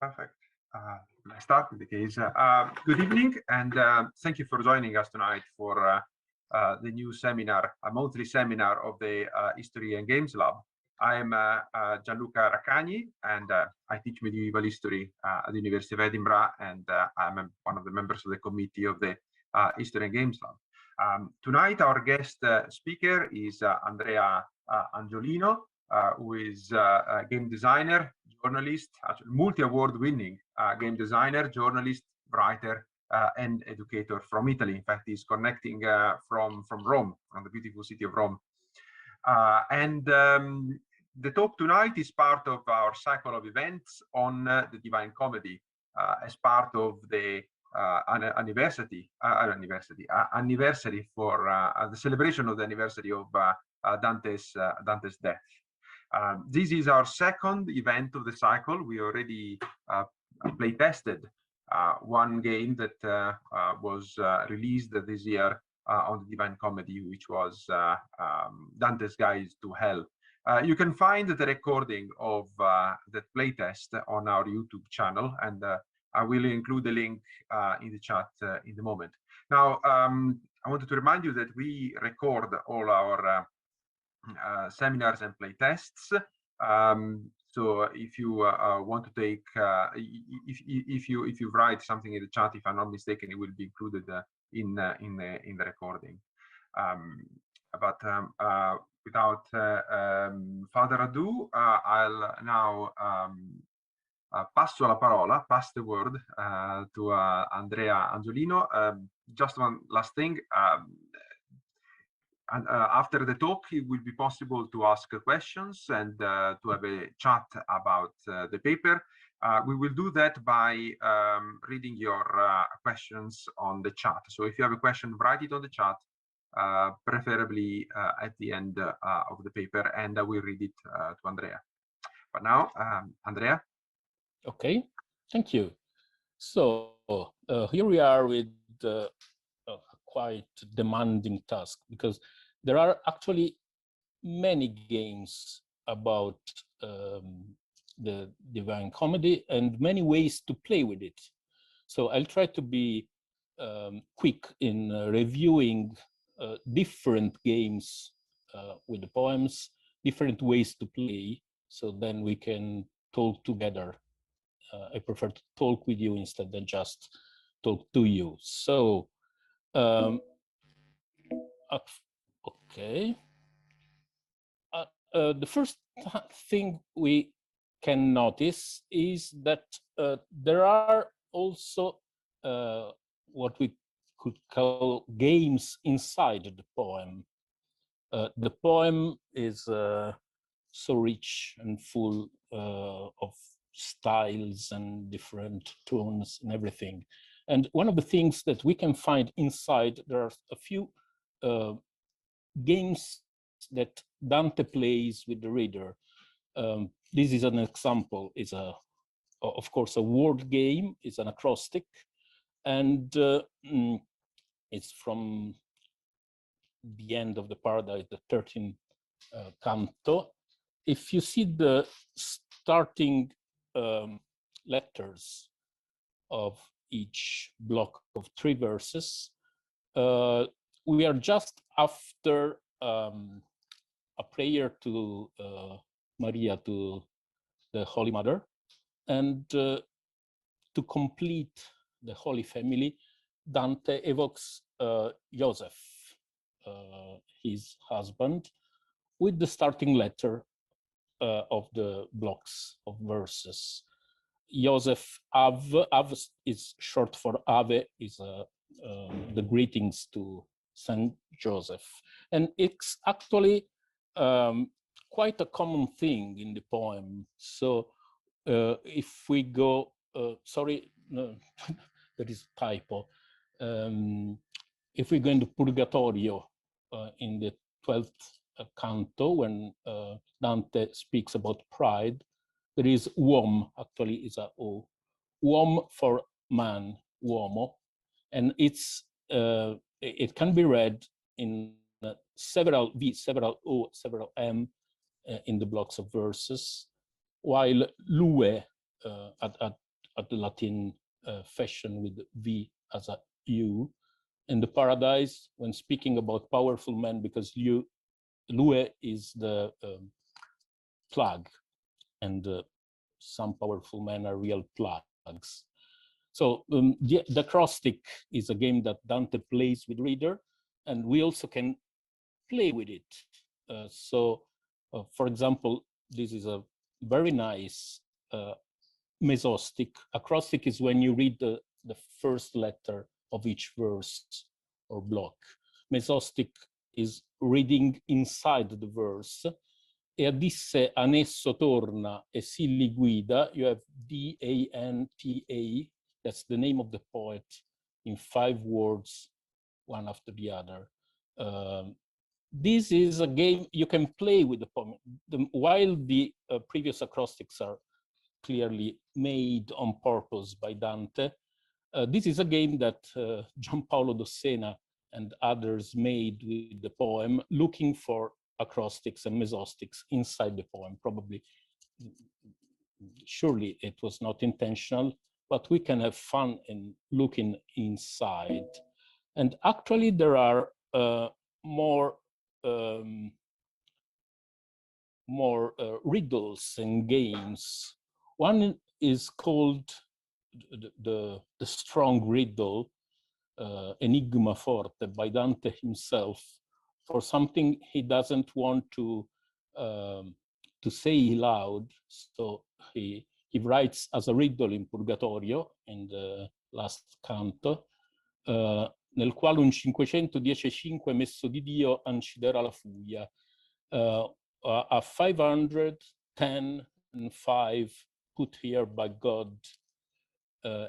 Perfect. Let's start with the case. Good evening, and thank you for joining us tonight for the new seminar, a monthly seminar of the History and Games Lab. I'm Gianluca Raccagni, and I teach medieval history at the University of Edinburgh, and I'm one of the members of the committee of the History and Games Lab. Tonight, our guest speaker is Andrea Angiolino, who is a game designer, journalist, multi-award winning game designer, journalist, writer, and educator from Italy. In fact, he's connecting from Rome, from the beautiful city of Rome. The talk tonight is part of our cycle of events on the Divine Comedy as part of the anniversary for the celebration of the anniversary of Dante's death. This is our second event of the cycle. We already play tested one game that was released this year on the Divine Comedy, which was Dante's Guide to Hell. You can find the recording of that playtest on our YouTube channel, and I will include the link in the chat in the moment. Now, I wanted to remind you that we record all our seminars and playtests. So if you want to take, if you write something in the chat, if I'm not mistaken, it will be included in the recording. Without further ado, I'll now pass the word to Andrea Angiolino. Just one last thing. After the talk, it will be possible to ask questions and to have a chat about the paper. We will do that by reading your questions on the chat. So if you have a question, write it on the chat, preferably at the end of the paper, and I will read it to Andrea. But now, Andrea. Okay, thank you. So here we are with quite demanding task, because there are actually many games about the Divine Comedy and many ways to play with it. So I'll try to be quick in reviewing different games with the poems, different ways to play, so then we can talk together. I prefer to talk with you instead than just talk to you. So okay. The first thing we can notice is that there are also what we could call games inside the poem. The poem is so rich and full of styles and different tones and everything. And one of the things that we can find inside, there are a few games that Dante plays with the reader. This is an example. It's of course, a word game. It's an acrostic, and it's from the end of the Paradise, the 13th canto. If you see the starting letters of each block of 3 verses, we are just after a prayer to Maria, to the Holy Mother, and to complete the Holy Family, Dante evokes Joseph, his husband, with the starting letter of the blocks of verses. Joseph, Ave is short for Ave, is the greetings to Saint Joseph. And it's actually quite a common thing in the poem. So if we go, sorry, no, there is a typo. If we go into Purgatorio in the 12th canto, when Dante speaks about pride, there is uom, actually is a O. Uom for man, uomo, and it's it can be read in several V, several O, several M in the blocks of verses, while lue at at the Latin fashion with V as a U. In the Paradise, when speaking about powerful men, because Lue is the plug, and some powerful men are real plugs. So the acrostic is a game that Dante plays with reader, and we also can play with it. For example, this is a very nice Mesostic. Acrostic is when you read the first letter of each verse or block. Mesostic is reading inside the verse. E a disse anesso torna e si li guida, you have D-A-N-T-A, that's the name of the poet in 5 words, one after the other. This is a game you can play with the poem. While the previous acrostics are clearly made on purpose by Dante, this is a game that Giampaolo Dossena and others made with the poem, looking for acrostics and mesostics inside the poem. Probably, surely it was not intentional, but we can have fun in looking inside. And actually there are more riddles and games. One is called the strong riddle, Enigma Forte, by Dante himself, for something he doesn't want to say loud. So he writes as a riddle in Purgatorio, in the last canto, nel quale un 510 messo di Dio anciderà la furia. A 510 and 5 put here by God,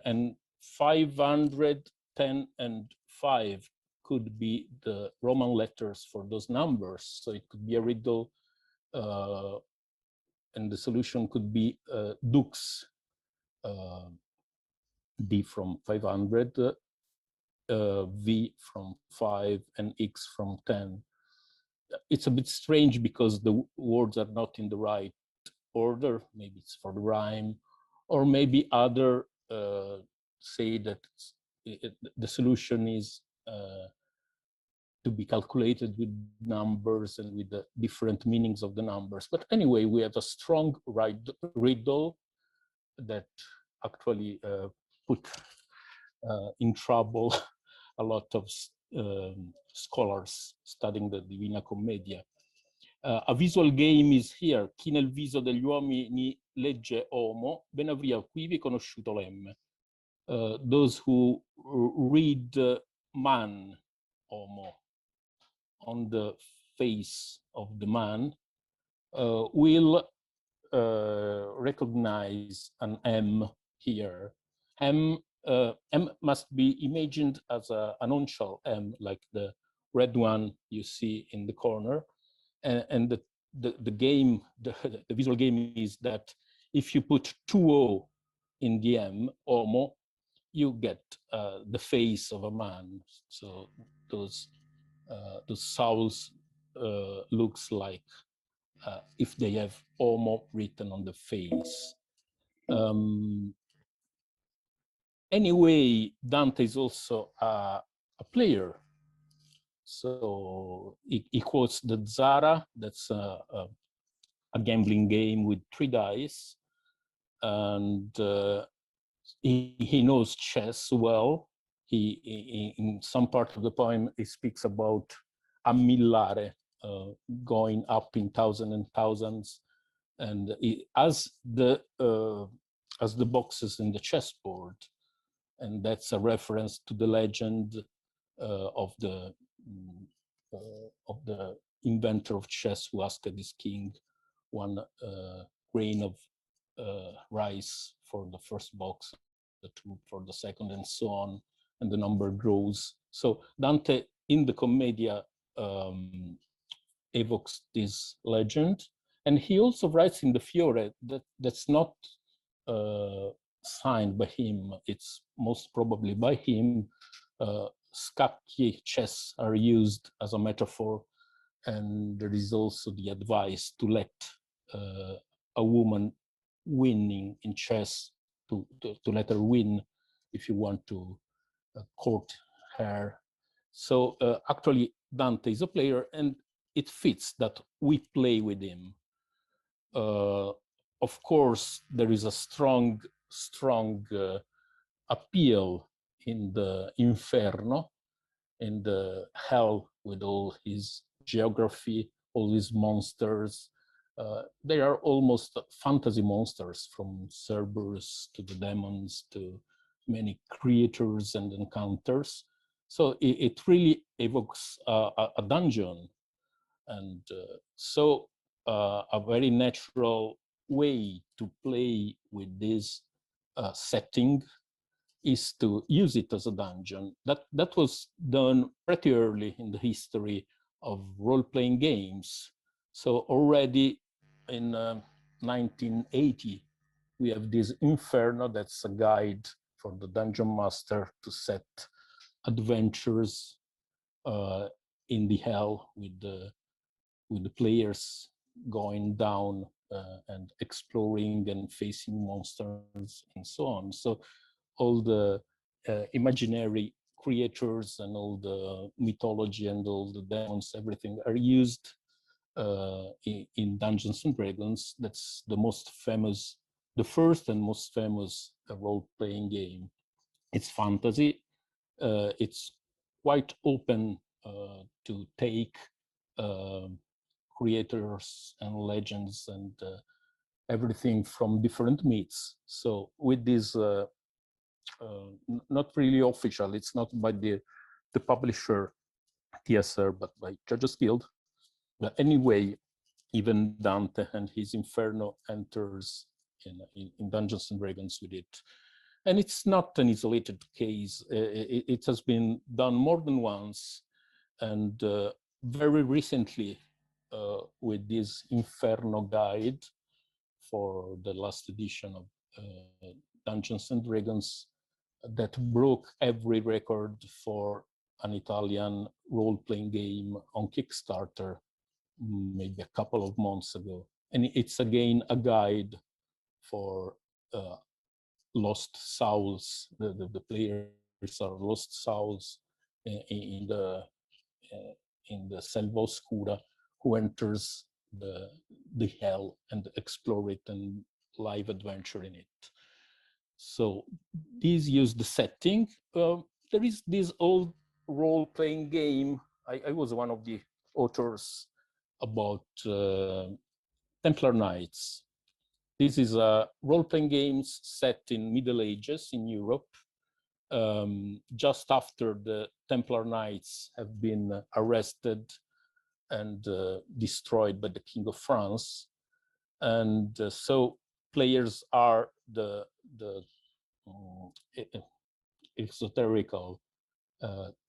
and 510 and 5 could be the Roman letters for those numbers. So it could be a riddle, and the solution could be Dux, D from 500, V from 5, and X from 10. It's a bit strange because the words are not in the right order. Maybe it's for the rhyme, or maybe other say that the solution is to be calculated with numbers and with the different meanings of the numbers. But anyway, we have a strong riddle that actually put in trouble a lot of scholars studying the Divina Commedia. A visual game is here. Chi nel viso degli uomini legge homo, ben avria quivi conosciuto l'emme. Those who read man, homo, on the face of the man will recognize an M here. M must be imagined as a nonchalant M, like the red one you see in the corner. And the game, the visual game is that if you put 2O in the M, homo, you get the face of a man. So those souls looks like if they have homo written on the face. Anyway, Dante is also a player. So he quotes the Zara, that's a gambling game with 3 dice. And he knows chess well. In some part of the poem, he speaks about ammillare, going up in thousands and thousands. And as the boxes in the chessboard. And that's a reference to the legend of the inventor of chess who asked his king 1 grain of rice for the first box, the 2 for the second, and so on, and the number grows. So Dante in the Commedia evokes this legend, and he also writes in the Fiore that's not signed by him. It's most probably by him. Scacchi, chess, are used as a metaphor, and there is also the advice to let a woman winning in chess to let her win if you want to court her. So actually Dante is a player, and it fits that we play with him. Of course, there is a strong appeal in the Inferno, in the hell, with all his geography, all his monsters. They are almost fantasy monsters, from Cerberus to the demons to many creatures and encounters. So it really evokes a dungeon. And so a very natural way to play with this setting is to use it as a dungeon. That was done pretty early in the history of role-playing games. So already in 1980, we have this Inferno, that's a guide for the dungeon master to set adventures in the hell, with the players going down and exploring and facing monsters and so on. So all the imaginary creatures and all the mythology and all the demons, everything are used in Dungeons and Dragons. That's the most famous, the first and most famous role-playing game. It's fantasy. It's quite open to take creators and legends and everything from different myths. So with this, not really official, it's not by the publisher TSR, but by Judges Guild. But anyway, even Dante and his Inferno enters in Dungeons and Dragons with it. And it's not an isolated case. It has been done more than once. And very recently, with this Inferno guide for the last edition of Dungeons and Dragons, that broke every record for an Italian role-playing game on Kickstarter, maybe a couple of months ago. And it's again a guide for lost souls. The players are lost souls in the Selva Oscura, who enters the hell and explore it and live adventure in it. So these use the setting. There is this old role-playing game. I was one of the authors about Templar Knights. This is a role-playing games set in Middle Ages in Europe, just after the Templar Knights have been arrested and destroyed by the King of France. And so players are the exoterical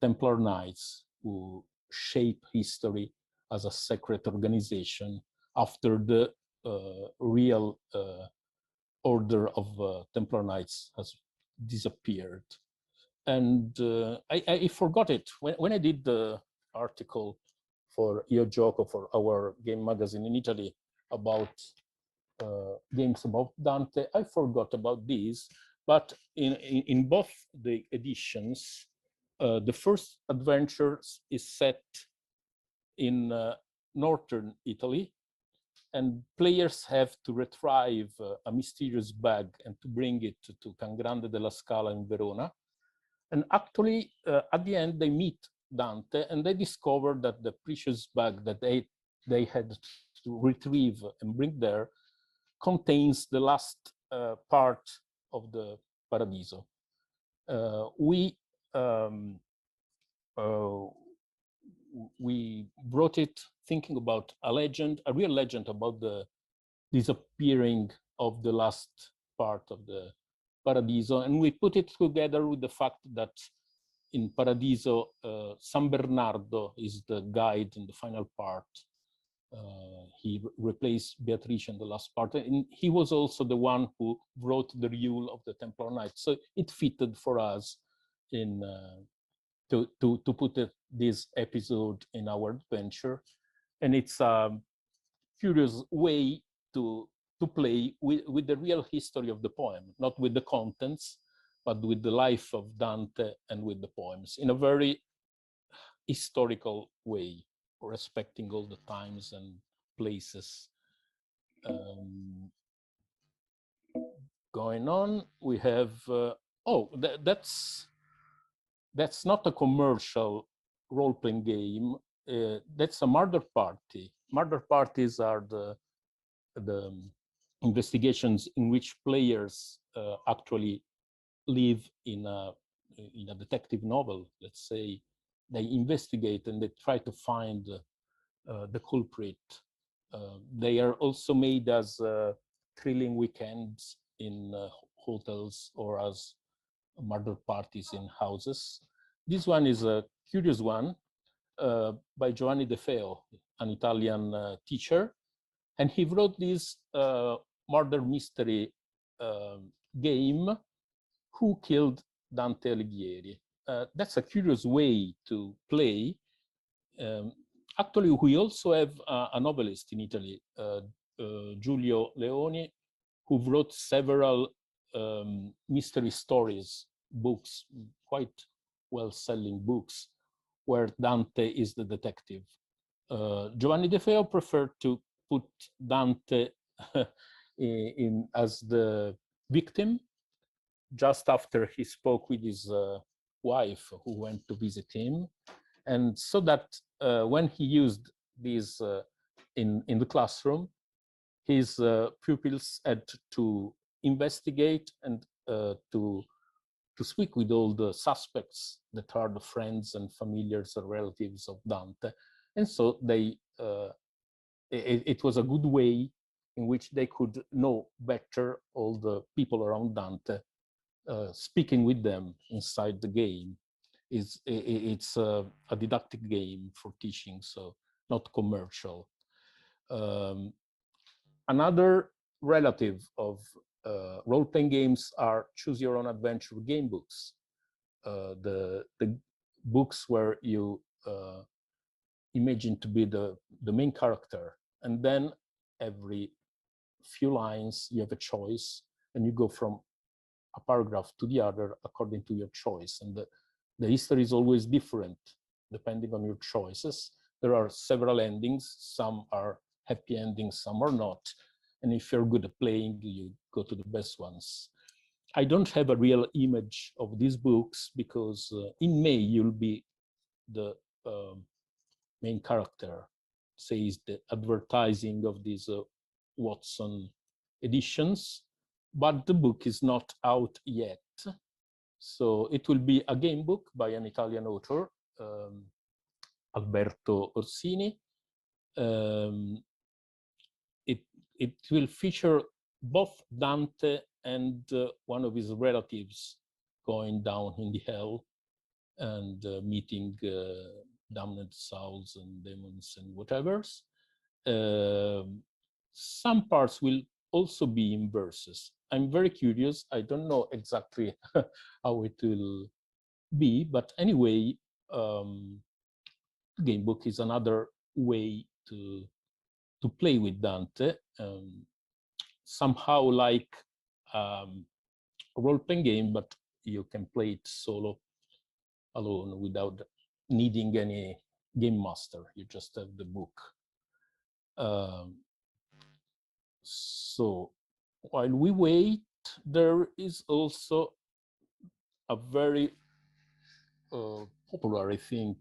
Templar Knights who shape history as a secret organization after the real order of Templar Knights has disappeared. And I forgot it when I did the article for 𝐂𝐨𝐿 for our game magazine in Italy about games about Dante. I forgot about these, but in both the editions, the first adventure is set in northern Italy, and players have to retrieve a mysterious bag and to bring it to Can Grande della Scala in Verona. And actually, at the end, they meet Dante and they discover that the precious bag that they had to retrieve and bring there contains the last part of the Paradiso. We brought it thinking about a legend, a real legend about the disappearing of the last part of the Paradiso, and we put it together with the fact that in Paradiso, San Bernardo is the guide in the final part. He replaced Beatrice in the last part, and he was also the one who wrote the rule of the Templar Knights. So it fitted for us in to put this episode in our adventure, and it's a curious way to to play with the real history of the poem, not with the contents, but with the life of Dante and with the poems in a very historical way, respecting all the times and places. Going on, we have, that's not a commercial role-playing game. That's a murder party. Murder parties are the investigations in which players actually live in a detective novel, let's say. They investigate and they try to find the culprit. They are also made as thrilling weekends in hotels or as murder parties in houses. This one is a curious one by Giovanni De Feo, an Italian teacher. And he wrote this murder mystery game, Who Killed Dante Alighieri? That's a curious way to play. Actually, we also have a novelist in Italy, Giulio Leoni, who wrote several mystery stories, books, quite well-selling books, where Dante is the detective. Giovanni De Feo preferred to put Dante as the victim just after he spoke with his wife who went to visit him. And so that when he used these in the classroom, his pupils had to investigate and to speak with all the suspects that are the friends and familiars or relatives of Dante. And so they, it was a good way in which they could know better all the people around Dante, speaking with them inside the game. It's a didactic game for teaching, so not commercial. Another relative of role-playing games are choose your own adventure game books. The books where you imagine to be the main character, and then every few lines you have a choice and you go from a paragraph to the other according to your choice, and the history is always different depending on your choices. There are several endings, some are happy endings, some are not, and if you're good at playing, you go to the best ones. I don't have a real image of these books because in May you'll be the main character, says the advertising of these Watson editions, but the book is not out yet. So it will be a game book by an Italian author, Alberto Orsini. It will feature both Dante and one of his relatives going down in the hell and meeting damned souls and demons and whatevers. Some parts will also be in verses. I'm very curious. I don't know exactly how it will be, but anyway, the game book is another way to play with Dante, somehow like a role-playing game, but you can play it solo, alone, without needing any game master. You just have the book. So while we wait, there is also a very popular, I think,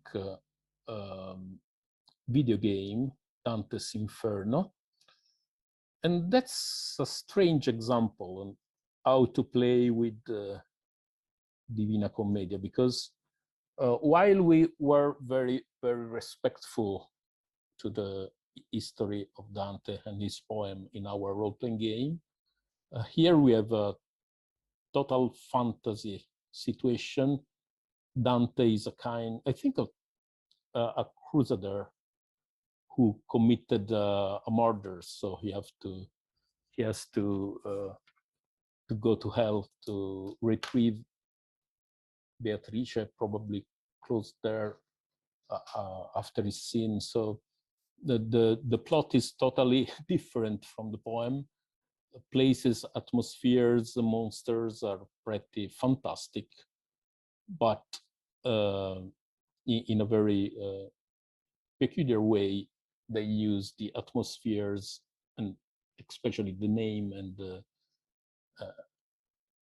video game, Dante's Inferno. And that's a strange example on how to play with Divina Commedia, because while we were very, very respectful to the history of Dante and his poem in our role-playing game, here we have a total fantasy situation. Dante is a kind, I think, of a crusader who committed a murder, so he has to go to hell to retrieve Beatrice, probably closed there after his sin. So the plot is totally different from the poem, places, atmospheres, the monsters are pretty fantastic, but in a very peculiar way, they use the atmospheres and especially the name and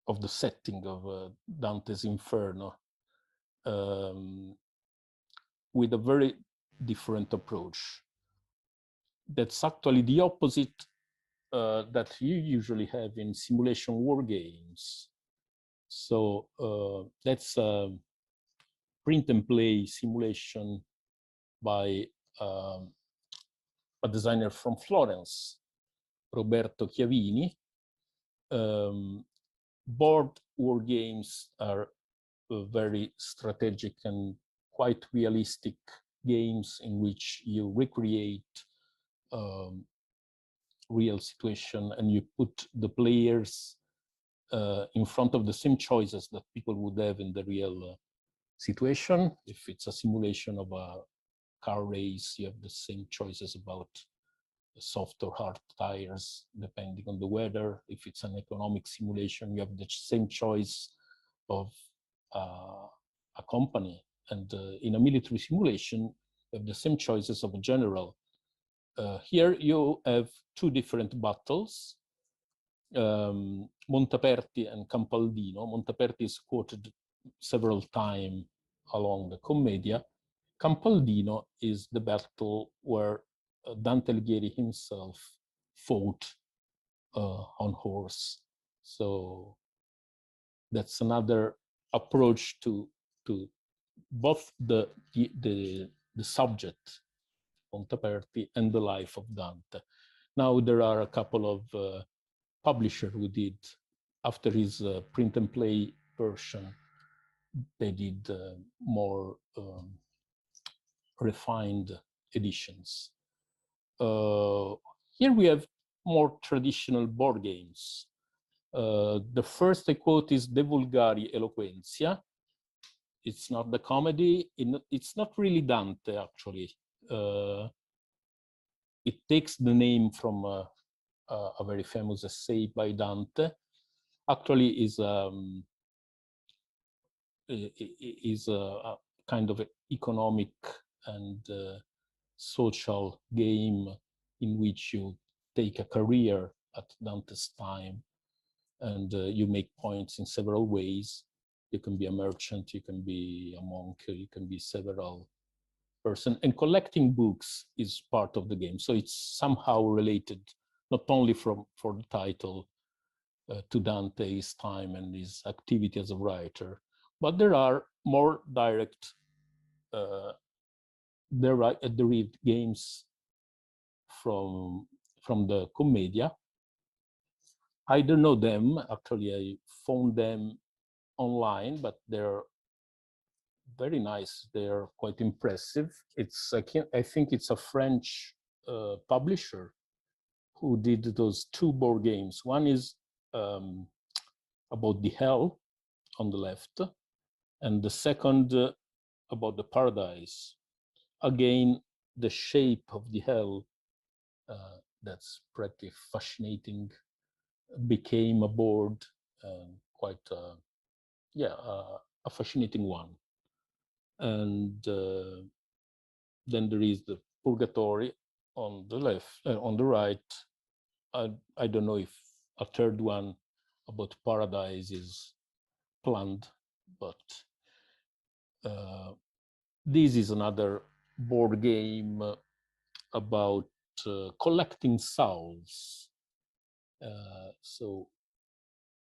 of the setting of Dante's Inferno with a very different approach. That's actually the opposite that you usually have in simulation war games. So that's a print and play simulation by a designer from Florence, Roberto Chiavini. Board war games are very strategic and quite realistic games in which you recreate real situation and you put the players in front of the same choices that people would have in the real situation. If it's a simulation of a car race, you have the same choices about soft or hard tires, depending on the weather. If it's an economic simulation, you have the same choice of a company. And in a military simulation, you have the same choices of a general. Here you have two different battles, Montaperti and Campaldino. Montaperti is quoted several times along the Commedia. Campaldino is the battle where Dante Alighieri himself fought on horse. So that's another approach to both the subject, Montaperti, and the life of Dante. Now there are a couple of publishers who did, after his print and play version, they did more refined editions. Here we have more traditional board games. The first I quote is De Vulgari Eloquentia. It's not the comedy. It's not really Dante, actually. It takes the name from a very famous essay by Dante. Actually, is a kind of economic and social game in which you take a career at Dante's time and you make points in several ways. You can be a merchant, you can be a monk, you can be several person, and collecting books is part of the game. So it's somehow related, not only for the title to Dante's time and his activity as a writer, but there are more direct derived games from the Commedia. I don't know them, actually I found them online, but they're very nice. They're quite impressive. I think it's a French publisher who did those two board games. One is about the hell on the left, and the second about the paradise. Again, the shape of the hell, that's pretty fascinating, became a board, quite, a fascinating one. And then there is the purgatory on the left, on the right. I don't know if a third one about paradise is planned, but this is another board game about collecting souls. So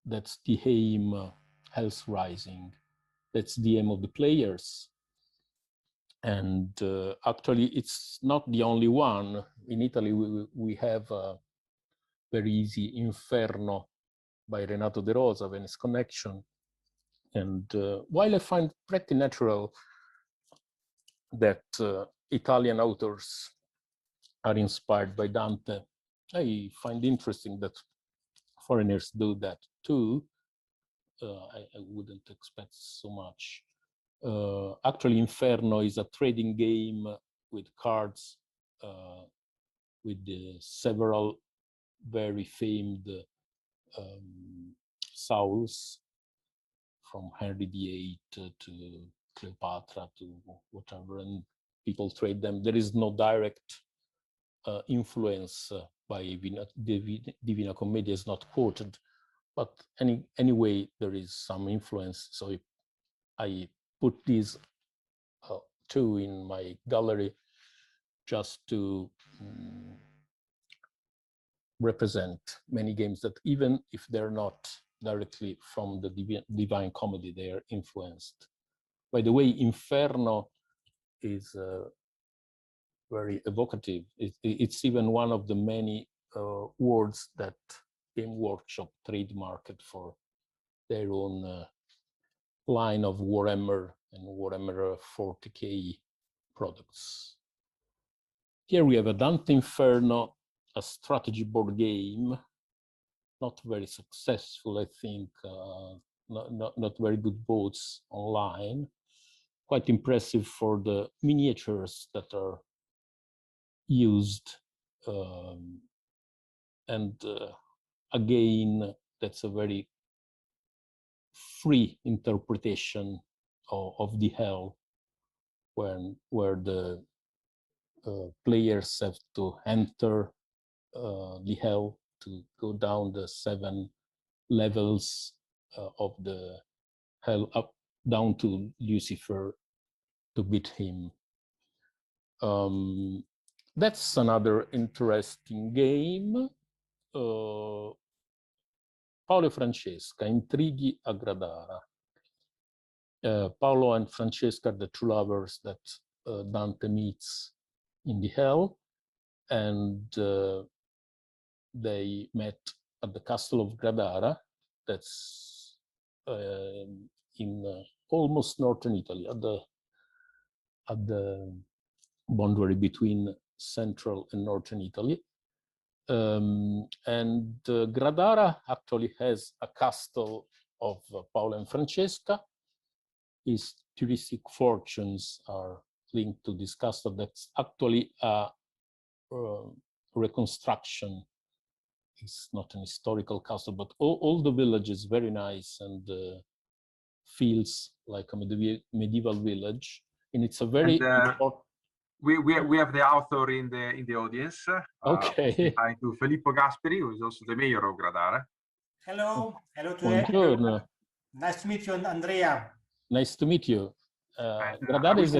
that's the aim, Hell's Rising. That's the aim of the players. And actually, it's not the only one. In Italy, we have a very easy Inferno by Renato De Rosa, Venice Connection. And while I find pretty natural that Italian authors are inspired by Dante, I find interesting that foreigners do that too. I wouldn't expect so much. Actually, Inferno is a trading game with cards, with several very famed Sauls, from Henry VIII to Cleopatra to whatever, and people trade them. There is no direct influence by Divina Commedia is not quoted, but anyway, there is some influence. So if I put these two in my gallery just to represent many games that, even if they're not directly from the Divine Comedy, they are influenced. By the way, Inferno is very evocative. It's even one of the many words that Game Workshop trademarked for their own line of Warhammer and Warhammer 40K products. Here we have a Dante Inferno, a strategy board game, not very successful, I think, not very good votes online. Quite impressive for the miniatures that are used. Again, that's a very free interpretation of the hell, where the players have to enter the hell to go down the 7 levels of the hell, up down to Lucifer, to beat him. That's another interesting game. Paolo e Francesca, Intrighi a Gradara. Paolo and Francesca are the two lovers that Dante meets in the hell, and they met at the castle of Gradara. That's in almost northern Italy, at the boundary between central and northern Italy. Gradara actually has a castle of Paolo and Francesca. His touristic fortunes are linked to this castle. That's actually a reconstruction. It's not an historical castle, but all the village is very nice and feels like a medieval village. And it's a very important... We have the author in the audience. Okay. Hi to Filippo Gasperi, who is also the mayor of Gradara. Hello to everyone. Nice to meet you, Andrea. Nice to meet you. Gradara is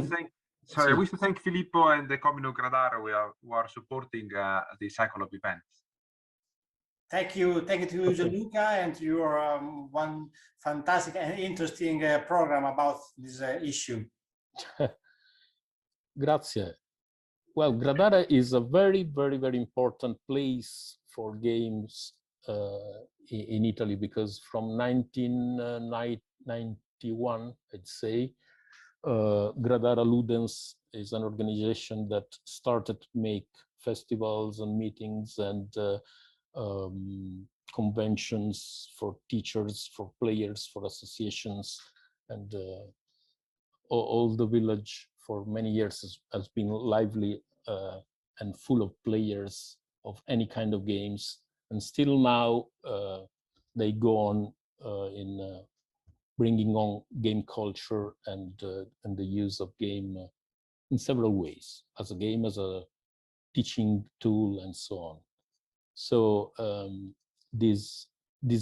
I wish to thank Filippo and the Comune of Gradara who are supporting the cycle of events. Thank you to you, Gianluca, and to your one fantastic and interesting program about this issue. Grazie. Well, Gradara is a very, very, very important place for games in Italy, because from 1991, I'd say, Gradara Ludens is an organization that started to make festivals and meetings and conventions for teachers, for players, for associations, and all the village for many years has been lively and full of players of any kind of games, and still now they go on in bringing on game culture and the use of game in several ways, as a game, as a teaching tool, and so on. So this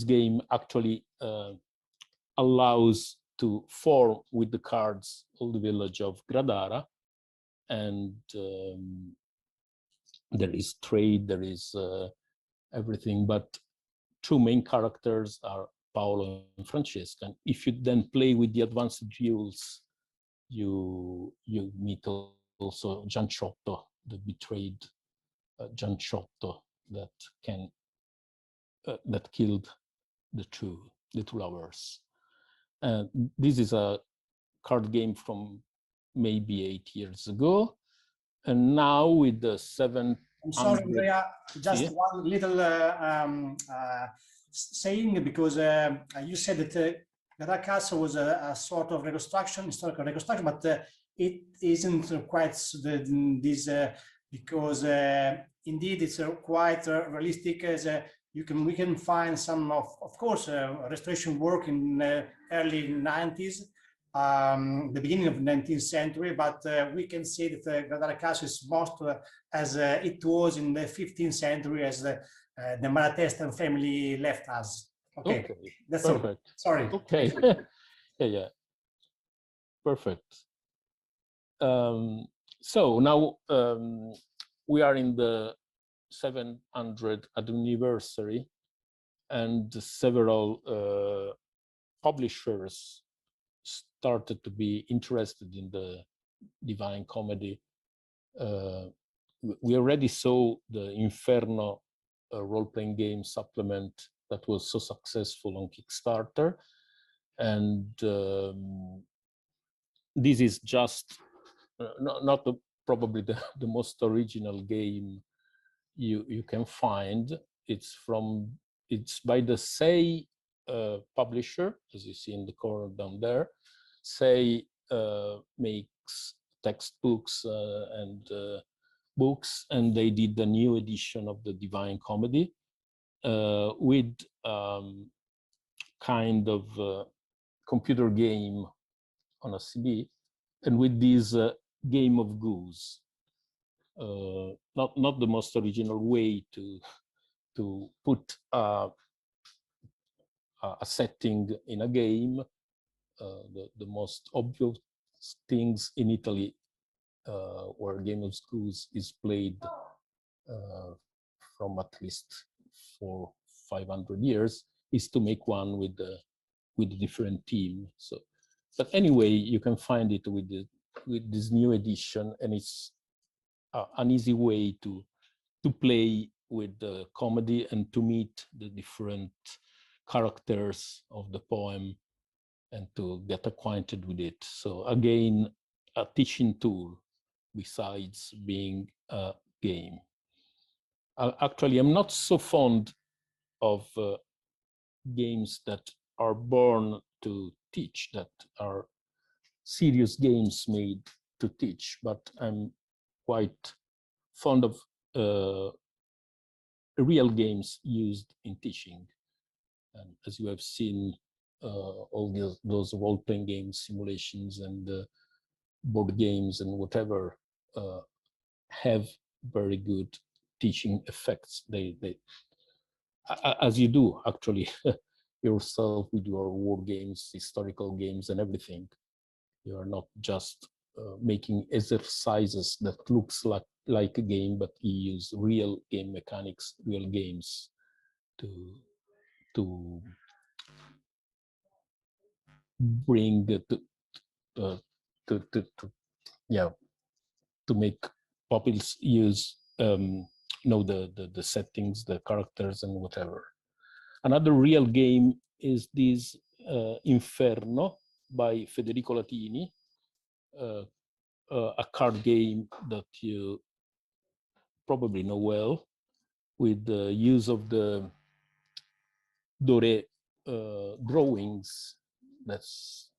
game actually allows to form with the cards all the village of Gradara, and there is trade, there is everything, but two main characters are Paolo and Francesca. And if you then play with the advanced duels, you meet also Gianciotto, the betrayed Gianciotto that killed the two lovers. This is a card game from maybe 8 years ago, and now with the 700... I'm sorry, Andrea, just one little saying, because you said that Gradara Castle was a sort of reconstruction, historical reconstruction, but it isn't quite this because indeed it's quite realistic, as we can find some of course restoration work in early 90s, the beginning of the 19th century, but we can say that Gradare Castle is most as it was in the 15th century, as the Malatesta family left us. Okay, that's perfect. all. Sorry. Okay. yeah. Perfect. So now we are in the 700th anniversary, and several publishers started to be interested in the Divine Comedy. We already saw the Inferno role-playing game supplement that was so successful on Kickstarter, and this is just not probably the most original game you can find. It's by the 𝐂𝐬 publisher, as you see in the corner down there. 𝐂𝐬 makes textbooks and books, and they did the new edition of the Divine Comedy with kind of computer game on a CD, and with this game of goose. Not the most original way to put a setting in a game. The most obvious things in Italy, where game of goose is played from at least 400-500 years, is to make one with a different team. So, but anyway, you can find it with this new edition, and it's an easy way to play with the comedy and to meet the different characters of the poem and to get acquainted with it. So again, a teaching tool besides being a game. Actually, I'm not so fond of games that are born to teach, that are serious games made to teach, but I'm quite fond of real games used in teaching. And as you have seen, all those role-playing games, simulations, and board games and whatever have very good teaching effects. They as you do actually yourself with your war games, historical games, and everything. You are not just making exercises that looks like a game, but you use real game mechanics, real games to bring to make pupils use know the settings, the characters, and whatever. Another real game is this Inferno by Federico Latini, a card game that you probably know well, with the use of the Dore drawings. That's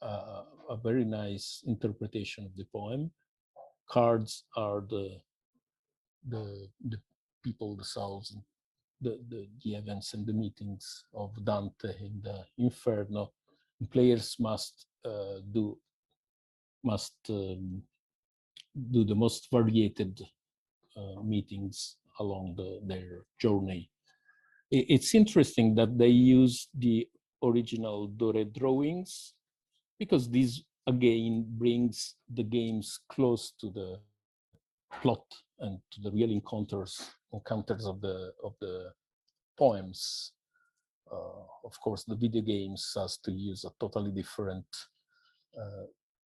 a very nice interpretation of the poem. Cards are the people, the souls, the events and the meetings of Dante in the Inferno. And players must do the most varied meetings along their journey. It's interesting that they use the original Dore drawings, because this again brings the games close to the plot and to the real encounters of the poems. Of course, the video games has to use a totally different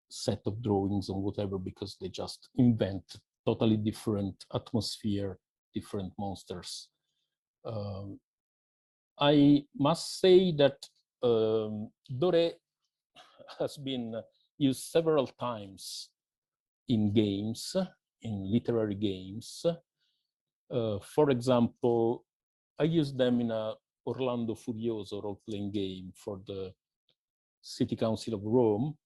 set of drawings or whatever, because they just invent totally different atmosphere, different monsters. I must say that Dore has been used several times in games, in literary games. For example, I used them in a Orlando Furioso role-playing game for the City Council of Rome.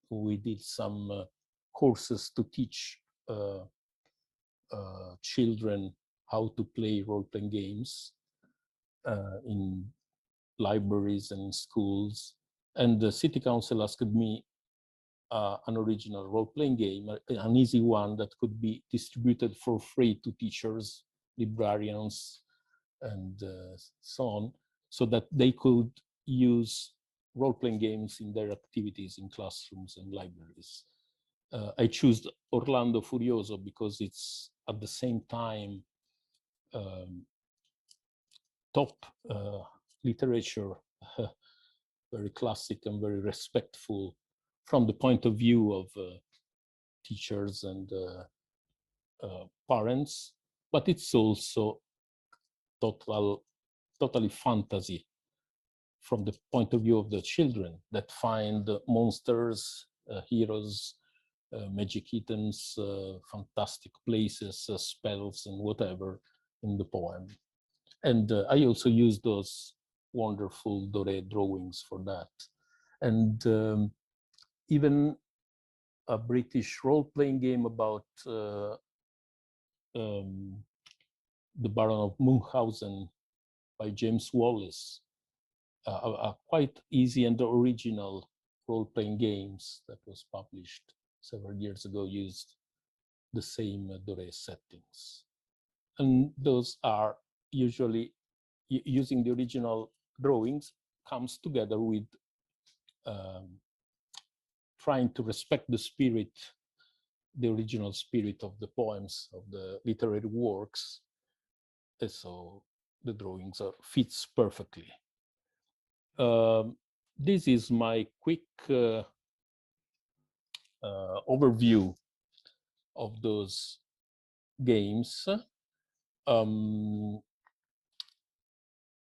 We did some courses to teach children how to play role-playing games in libraries and schools. And the city council asked me an original role-playing game, an easy one that could be distributed for free to teachers, librarians, and so on, so that they could use role-playing games in their activities in classrooms and libraries. I chose Orlando Furioso because it's at the same time top literature, very classic and very respectful from the point of view of teachers and parents, but it's also totally fantasy from the point of view of the children that find monsters, heroes, magic items, fantastic places, spells, and whatever in the poem. And I also use those wonderful Doré drawings for that. And even a British role-playing game about the Baron of Munchausen by James Wallace, a quite easy and original role-playing games that was published several years ago, used the same Doré settings. And those are usually, using the original drawings, comes together with trying to respect the spirit, the original spirit of the poems, of the literary works. And so the drawings fits perfectly. This is my quick overview of those games.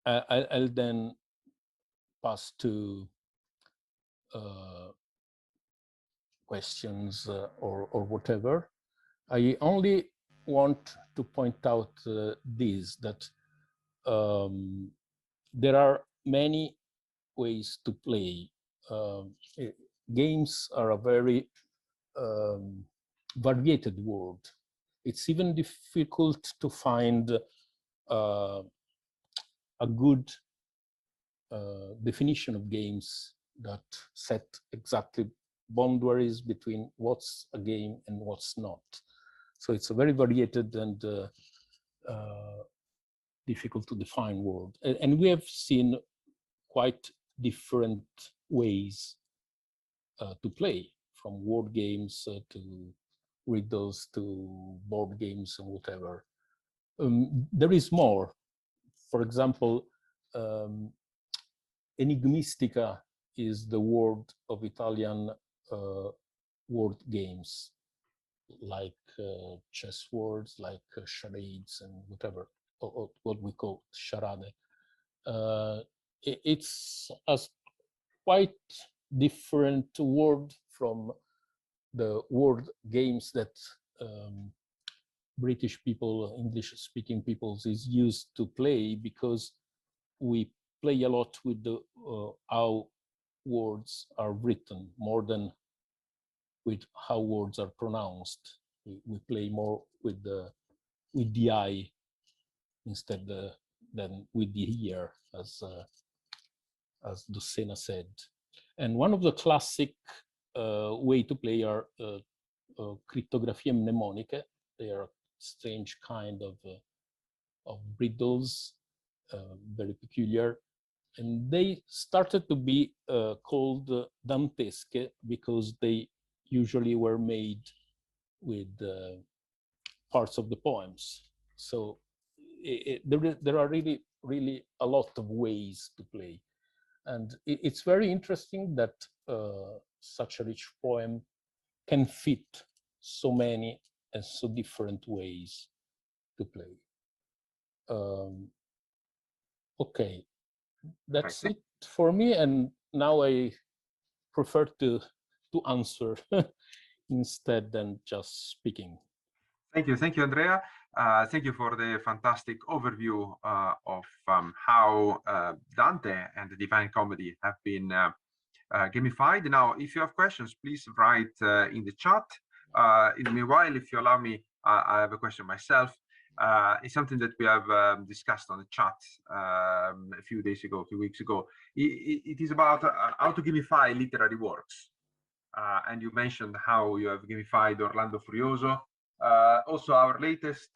I'll then pass to questions or whatever. I only want to point out this, that there are many ways to play. Games are a very varied world. It's even difficult to find a good definition of games that set exactly boundaries between what's a game and what's not. So it's a very varied and difficult to define world. And we have seen quite different ways to play, from word games to riddles to board games and whatever. There is more. For example, enigmistica is the word of Italian word games, like chess words, like charades and whatever, or what we call charade. It's a quite different word from the word games that British people, English-speaking peoples is used to play, because we play a lot with the how words are written more than with how words are pronounced. We play more with the eye instead than with the ear, as Dossena said. And one of the classic way to play are cryptografie mnemoniche. They are a strange kind of riddles, very peculiar. And they started to be called dantesque because they usually were made with parts of the poems. So there are really a lot of ways to play. And it's very interesting that such a rich poem can fit so many and so different ways to play. Okay, that's it for me. And now I prefer to answer instead than just speaking. Thank you, Andrea. Thank you for the fantastic overview of how Dante and the Divine Comedy have been gamified. Now, if you have questions, please write in the chat. In the meanwhile, if you allow me, I have a question myself. It's something that we have discussed on the chat a few weeks ago. It is about how to gamify literary works. And you mentioned how you have gamified Orlando Furioso. Also, our latest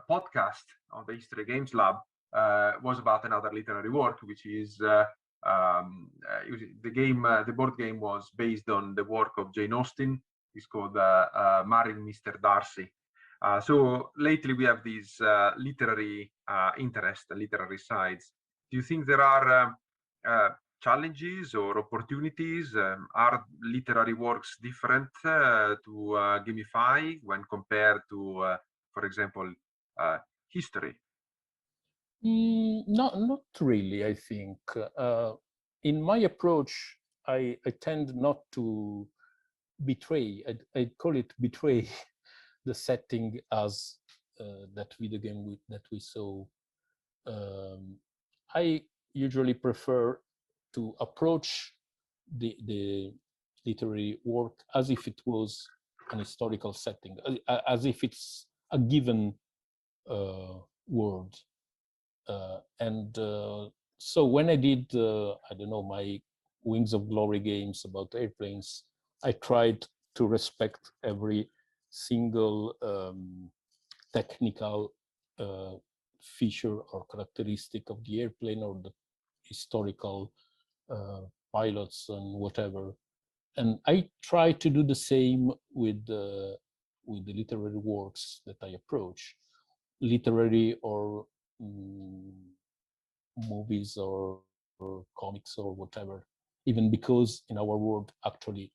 podcast on the History Games Lab was about another literary work, which is the board game was based on the work of Jane Austen. It's called Marrying Mr. Darcy. So lately we have these literary interest, literary sides. Do you think there are challenges or opportunities? Are literary works different to gamify when compared to, for example, history? Not really, I think. In my approach, I tend not to betray, I call it betray the setting as that video game that we saw. I usually prefer to approach the literary work as if it was an historical setting, as if it's a given world. So when I did, I don't know, my Wings of Glory games about airplanes, I tried to respect every single technical feature or characteristic of the airplane or the historical pilots and whatever. And I try to do the same with the literary works that I approach, literary or movies or comics or whatever, even because in our world actually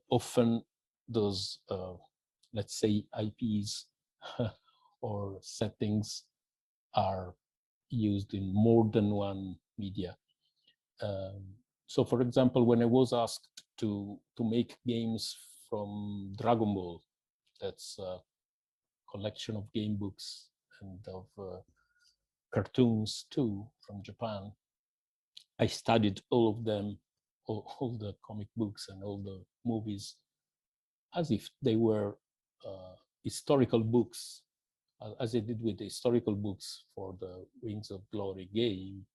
often those let's say IPs or settings are used in more than one media. So for example, when I was asked to make games from Dragon Ball, that's a collection of game books and of cartoons too from Japan, I studied all of them, all the comic books and all the movies as if they were historical books, as I did with the historical books for the Wings of Glory game.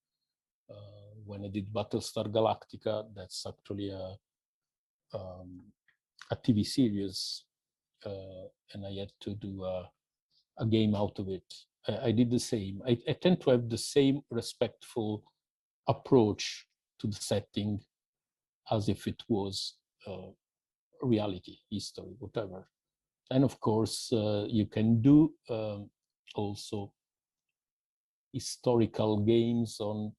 When I did Battlestar Galactica, that's actually a TV series, and I had to do a game out of it. I did the same. I tend to have the same respectful approach to the setting as if it was reality, history, whatever. And of course, you can do also historical games on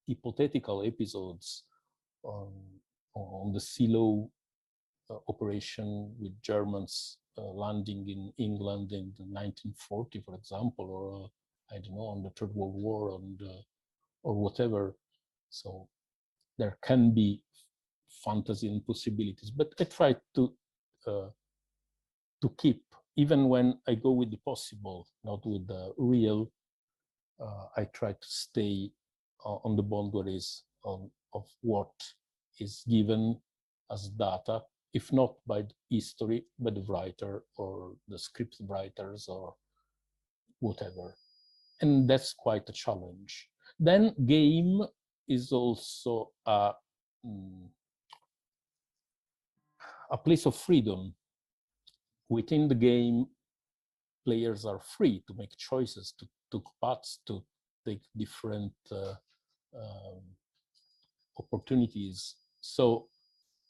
hypothetical episodes on the Silo operation with Germans landing in England in 1940, for example, or I don't know, on the Third World War or whatever. So there can be fantasy and possibilities, but I try to keep, even when I go with the possible, not with the real, I try to stay on the boundaries of what is given as data, if not by the history, by the writer or the script writers or whatever. And that's quite a challenge. Then game is also a place of freedom. Within the game, players are free to make choices, to take paths, to take different opportunities. So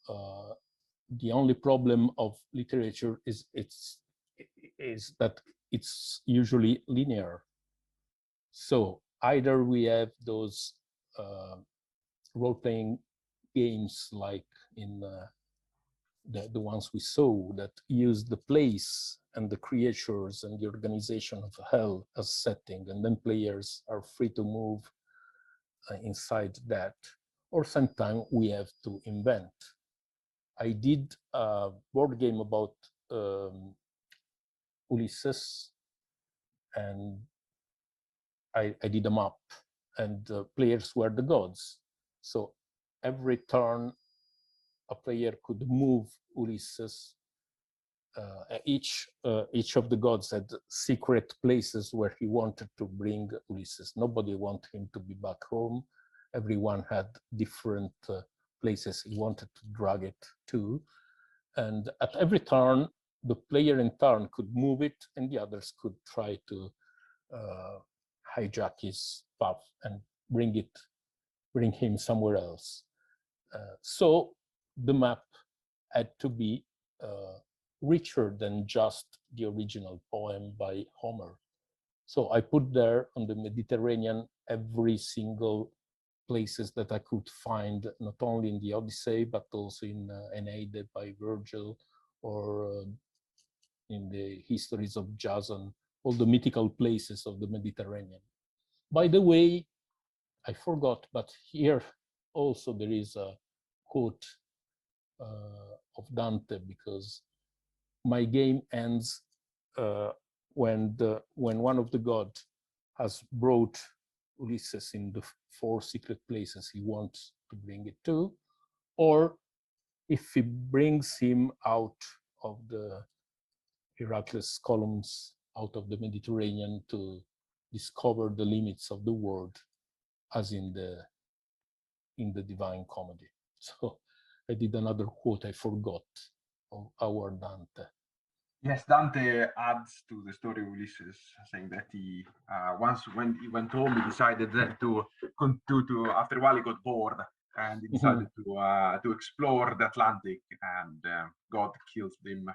the only problem of literature is that it's usually linear. So either we have those role-playing games like in the ones we saw that use the place and the creatures and the organization of hell as setting, and then players are free to move inside that, or sometimes we have to invent. I did a board game about Ulysses, and I did a map, and the players were the gods. So every turn, a player could move Ulysses each of the gods had secret places where he wanted to bring Ulysses. Nobody wanted him to be back home. Everyone had different places he wanted to drag it to. And at every turn, the player in turn could move it, and the others could try to hijack his path and bring him somewhere else. So the map had to be richer than just the original poem by Homer. So I put there on the Mediterranean every single places that I could find, not only in the Odyssey, but also in Aeneid by Virgil, or in the histories of Jason, all the mythical places of the Mediterranean. By the way, I forgot, but here also there is a quote of Dante, because my game ends when one of the gods has brought Ulysses in the 4 secret places he wants to bring it to, or if he brings him out of the Heracles columns, out of the Mediterranean, to discover the limits of the world, as in the Divine Comedy. So I did another quote I forgot of our Dante. Yes, Dante adds to the story of Ulysses, saying that he once when he went home, he decided that to after a while he got bored, and he decided to explore the Atlantic, and God killed him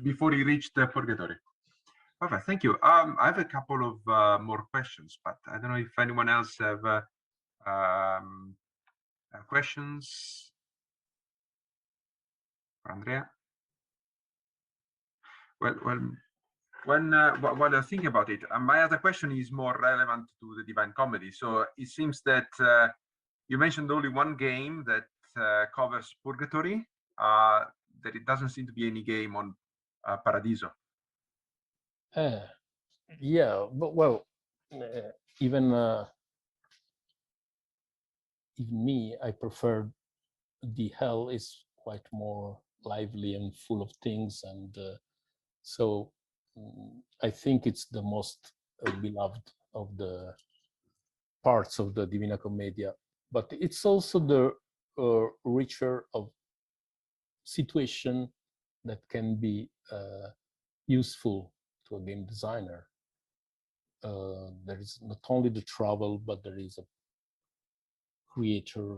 before he reached the purgatory. Perfect, thank you. I have a couple of more questions, but I don't know if anyone else have questions. Andrea? Well, while I think about it, my other question is more relevant to the Divine Comedy. So it seems that you mentioned only one game that covers Purgatory, that it doesn't seem to be any game on Paradiso. Yeah, but well, even me, I prefer the hell is quite more lively and full of things, and so I think it's the most beloved of the parts of the Divina Commedia, but it's also the richer of situation that can be useful to a game designer. There is not only the travel, but there is a creature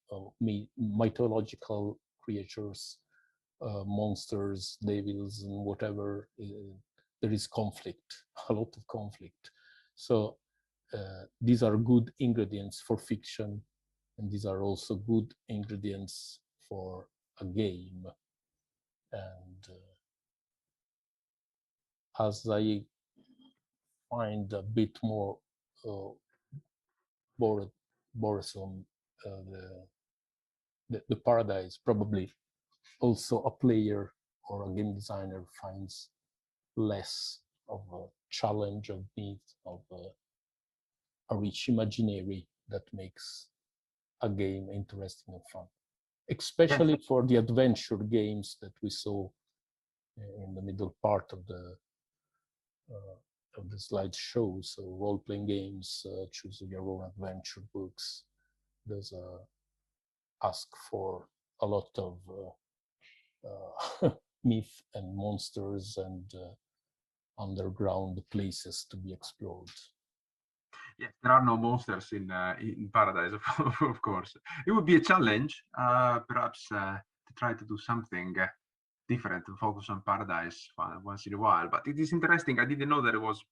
of mythological creatures, monsters, devils, and whatever. There is conflict, a lot of conflict. So these are good ingredients for fiction, and these are also good ingredients for a game. And as I find a bit more boresome the Paradise, probably also a player or a game designer finds less of a challenge of need, of a rich imaginary that makes a game interesting and fun, especially for the adventure games that we saw in the middle part of the slideshow. So role-playing games, choose your own adventure books. There's a ask for a lot of myth and monsters and underground places to be explored. Yes, there are no monsters in Paradise, of course. It would be a challenge, perhaps, to try to do something different, to focus on Paradise once in a while. But it is interesting. I didn't know that it was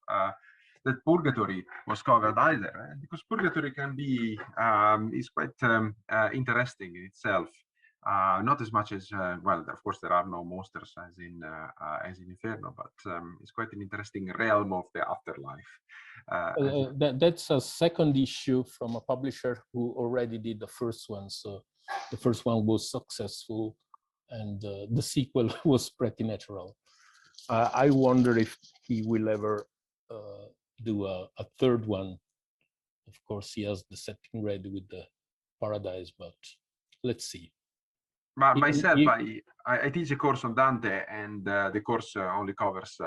that Purgatory was covered either, because Purgatory can be is quite interesting in itself. Not as much as well, of course, there are no monsters as in Inferno, but it's quite an interesting realm of the afterlife. That's a second issue from a publisher who already did the first one. So the first one was successful, and the sequel was pretty natural. I wonder if he will ever do a third one. Of course, he has the setting ready with the Paradise, but let's see. Myself, I teach a course on Dante, and the course only covers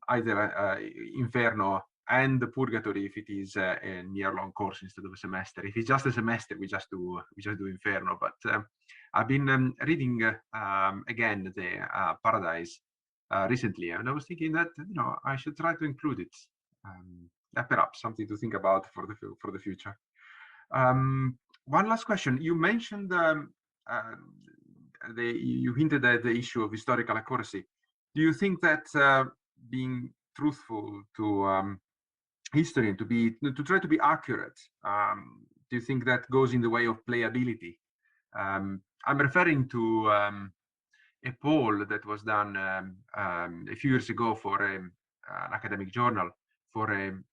either Inferno and the Purgatory if it is a year-long course instead of a semester. If it's just a semester, we just do Inferno. But I've been reading again the Paradise recently, and I was thinking that I should try to include it. Perhaps something to think about for the future. One last question. You mentioned you hinted at the issue of historical accuracy. Do you think that being truthful to history and to try to be accurate, do you think that goes in the way of playability? I'm referring to a poll that was done a few years ago for an academic journal, for an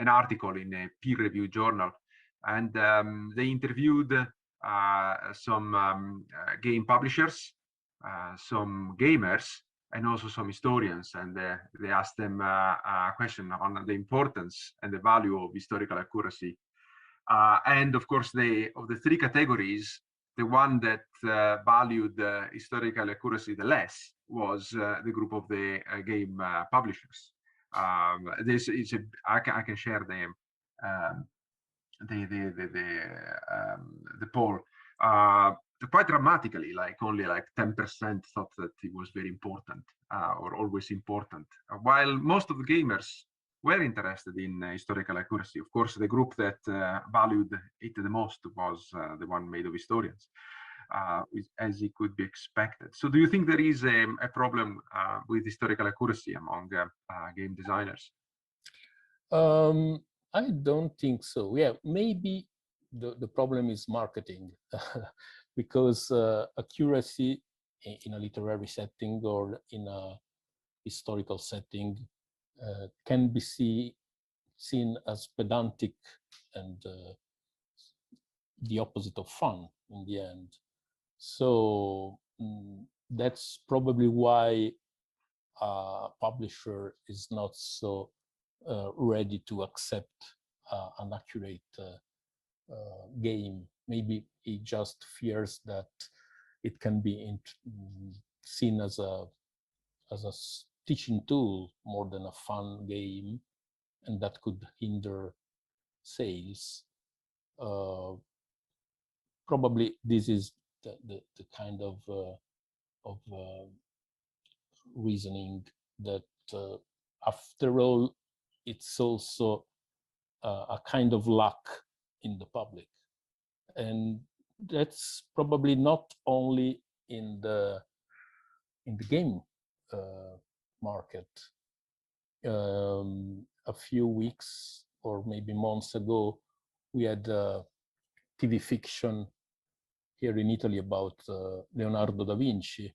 article in a peer-reviewed journal, and they interviewed some game publishers, some gamers, and also some historians, and they asked them a question on the importance and the value of historical accuracy. And of course, of the three categories, the one that valued historical accuracy the less was the group of the game publishers. This is I can share the poll. Quite dramatically, only 10% thought that it was very important or always important, while most of the gamers were interested in historical accuracy. Of course, the group that valued it the most was the one made of historians, as it could be expected. So do you think there is a problem with historical accuracy among game designers? I don't think so. Yeah, maybe the problem is marketing, because accuracy in a literary setting or in a historical setting can be seen as pedantic and the opposite of fun in the end. So that's probably why a publisher is not so ready to accept an accurate game. Maybe he just fears that it can be seen as a teaching tool more than a fun game, and that could hinder sales. Probably this is the kind of reasoning that after all, it's also a kind of luck in the public, and that's probably not only in the game market. A few weeks or maybe months ago, we had TV fiction here in Italy about Leonardo da Vinci,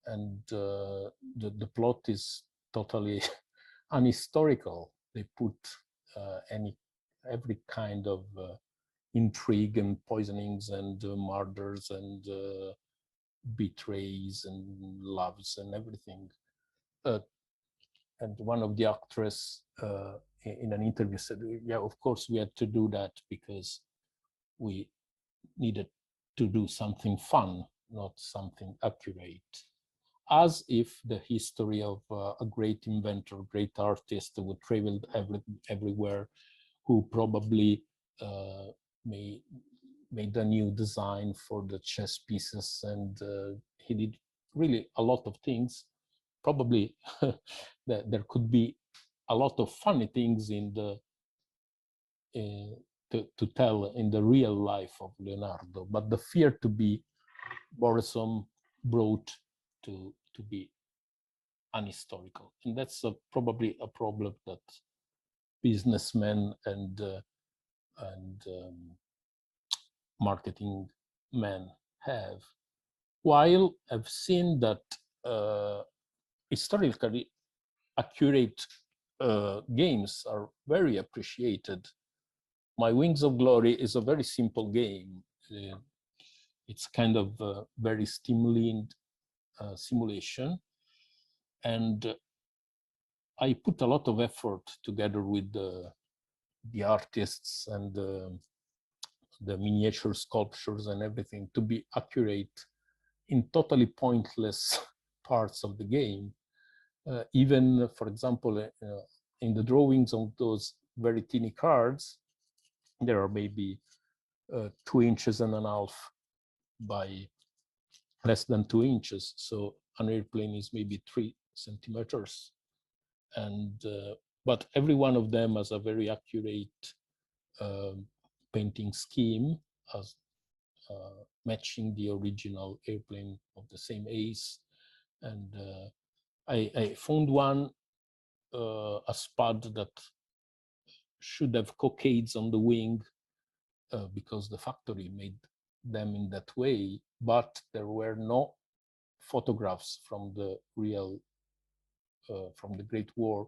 and the plot is totally unhistorical. They put every kind of intrigue and poisonings and murders and betrays and loves and everything. And one of the actors in an interview said, yeah, of course we had to do that because we needed to do something fun, not something accurate. As if the history of a great inventor, great artist would travel everywhere, who probably made a new design for the chess pieces, and he did really a lot of things. Probably there could be a lot of funny things in to tell in the real life of Leonardo, but the fear to be boresome brought to be unhistorical, and that's probably a problem that businessmen and marketing men have. While I've seen that historically accurate games are very appreciated. My Wings of Glory is a very simple game. It's kind of a very stimulating simulation, and I put a lot of effort together with the artists and the miniature sculptures and everything to be accurate in totally pointless parts of the game. Even, for example, in the drawings of those very teeny cards, there are maybe 2.5 inches by less than 2 inches. So an airplane is maybe 3 centimeters. And but every one of them has a very accurate painting scheme, as matching the original airplane of the same ace. And I found one, a spud that should have cockades on the wing because the factory made them in that way, but there were no photographs from the real, from the Great War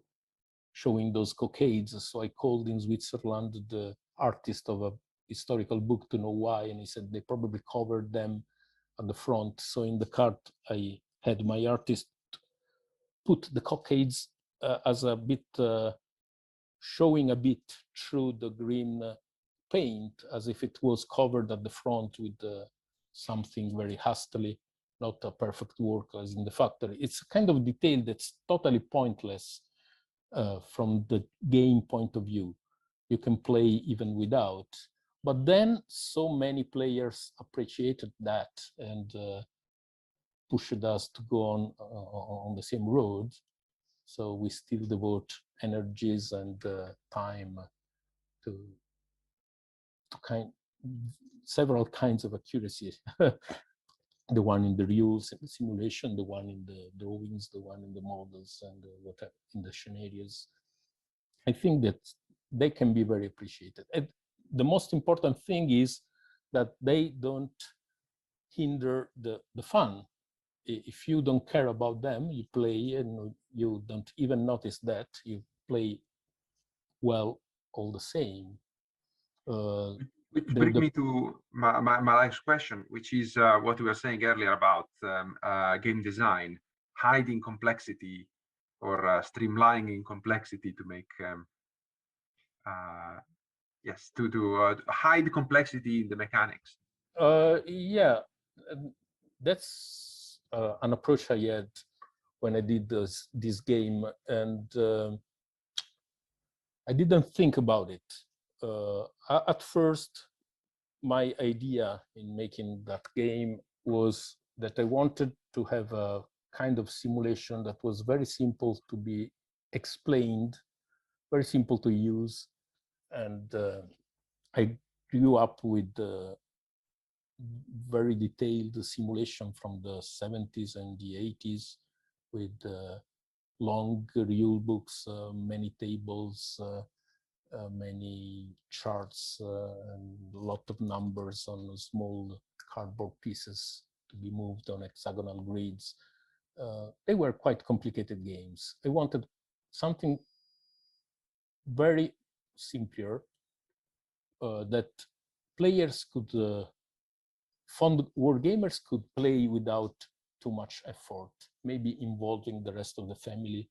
showing those cockades. So I called in Switzerland the artist of a historical book to know why, and he said they probably covered them at the front. So in the card, I had my artist put the cockades as a bit, showing a bit through the green paint, as if it was covered at the front with something very hastily, not a perfect work as in the factory. It's a kind of detail that's totally pointless from the game point of view. You can play even without. But then so many players appreciated that and pushed us to go on the same road. So we still devote energies and time to several kinds of accuracy. The one in the rules and the simulation, the one in the drawings, the one in the models, and whatever in the scenarios. I think that they can be very appreciated. And the most important thing is that they don't hinder the fun. If you don't care about them, you play and you don't even notice that, you play well all the same. Which brings me to my next question, which is what we were saying earlier about game design, hiding complexity or streamlining complexity to make, yes, to hide complexity in the mechanics. Yeah, that's an approach I had when I did this game, and I didn't think about it. At first, my idea in making that game was that I wanted to have a kind of simulation that was very simple to be explained, very simple to use. And I grew up with very detailed simulation from the 70s and the 80s with long rule books, many tables, many charts, and a lot of numbers on small cardboard pieces to be moved on hexagonal grids. They were quite complicated games. I wanted something very simpler that players could, fond wargamers could play without too much effort, maybe involving the rest of the family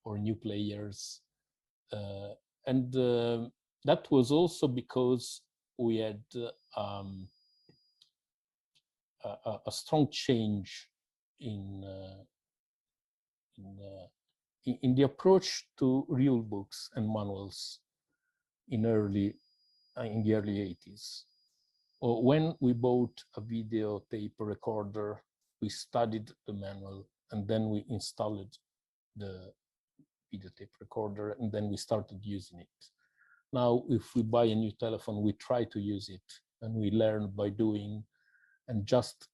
or new players. And that was also because we had a strong change in the approach to rule books and manuals in the early 80s. When we bought a videotape recorder, we studied the manual, and then we installed the videotape recorder, and then we started using it. Now, if we buy a new telephone, we try to use it, and we learn by doing, and just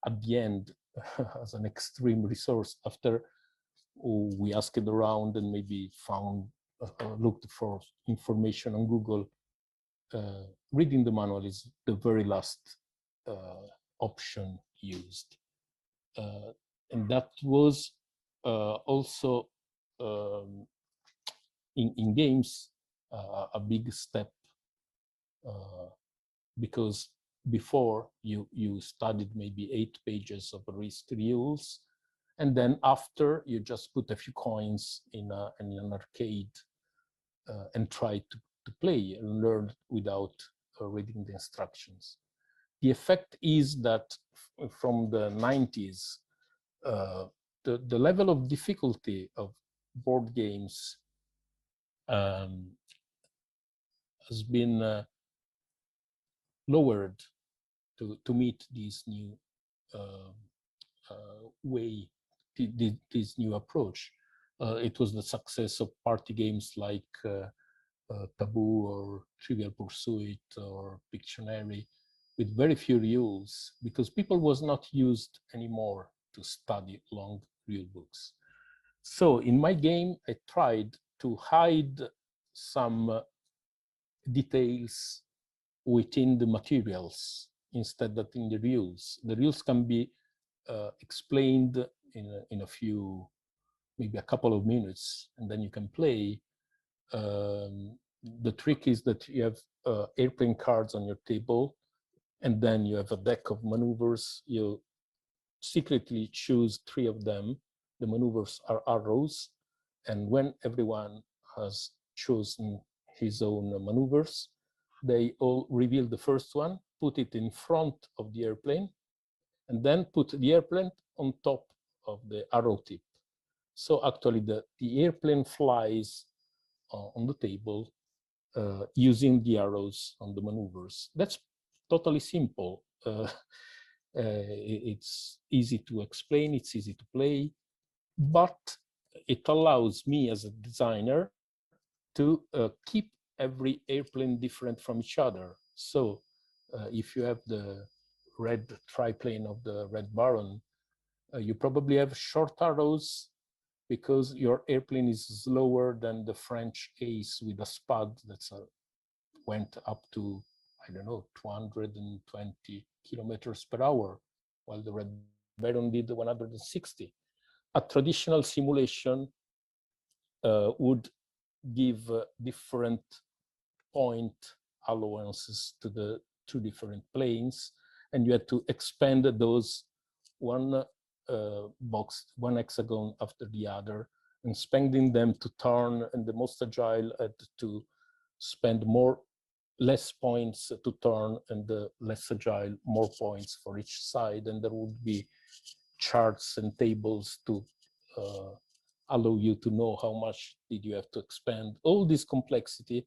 at the end, as an extreme resource, after we asked it around and maybe found, looked for information on Google, reading the manual is the very last option used. And that was also in games a big step, because before you studied maybe 8 pages of risk rules, and then after you just put a few coins in an arcade and try to play and learn without reading the instructions. The effect is that from the 90s, the level of difficulty of board games has been lowered to meet this new way, this new approach. It was the success of party games like Taboo or Trivial Pursuit or Pictionary, with very few rules, because people was not used anymore to study long rule books. So in my game, I tried to hide some details within the materials instead of in the rules. The rules can be explained in a few, maybe a couple of minutes, and then you can play. The trick is that you have airplane cards on your table, and then you have a deck of maneuvers. You secretly choose 3 of them. The maneuvers are arrows, and when everyone has chosen his own maneuvers, they all reveal the first one, put it in front of the airplane, and then put the airplane on top of the arrow tip. So actually the airplane flies on the table using the arrows on the maneuvers. That's totally simple. It's easy to explain, it's easy to play, but it allows me as a designer to keep every airplane different from each other. So if you have the red triplane of the Red Baron, you probably have short arrows because your airplane is slower than the French ace with a spud that's went up to, I don't know, 220 kilometers per hour, while the Red Baron did 160. A traditional simulation would give different point allowances to the 2 different planes, and you had to expand those one hexagon after the other, and spending them to turn, and the most agile had to spend less points to turn, and the less agile more points for each side, and there would be charts and tables to allow you to know how much did you have to expend. All this complexity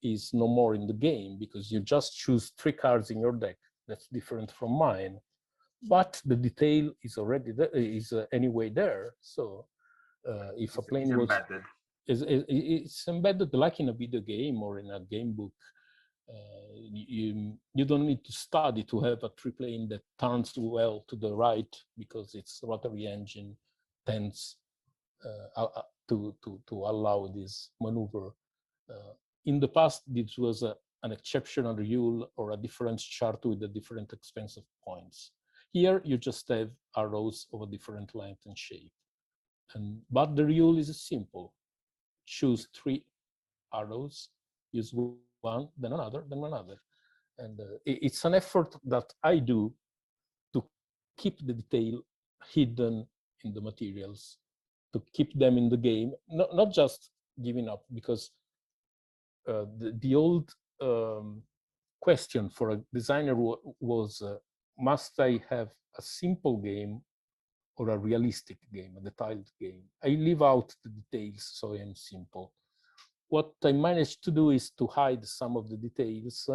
is no more in the game because you just choose 3 cards in your deck. That's different from mine, but the detail is already there, is anyway there. So if a plane was embedded. It's embedded like in a video game or in a game book. You don't need to study to have a triplane that turns well to the right because its rotary engine tends to allow this maneuver. In the past, this was an exceptional rule or a different chart with a different expense of points. Here, you just have arrows of a different length and shape. But the rule is simple. Choose 3 arrows, use one, then another, then another. And it's an effort that I do to keep the detail hidden in the materials, to keep them in the game, not just giving up, because the old question for a designer was, must I have a simple game or a realistic game, a detailed game? I leave out the details, so I am simple. What I managed to do is to hide some of the details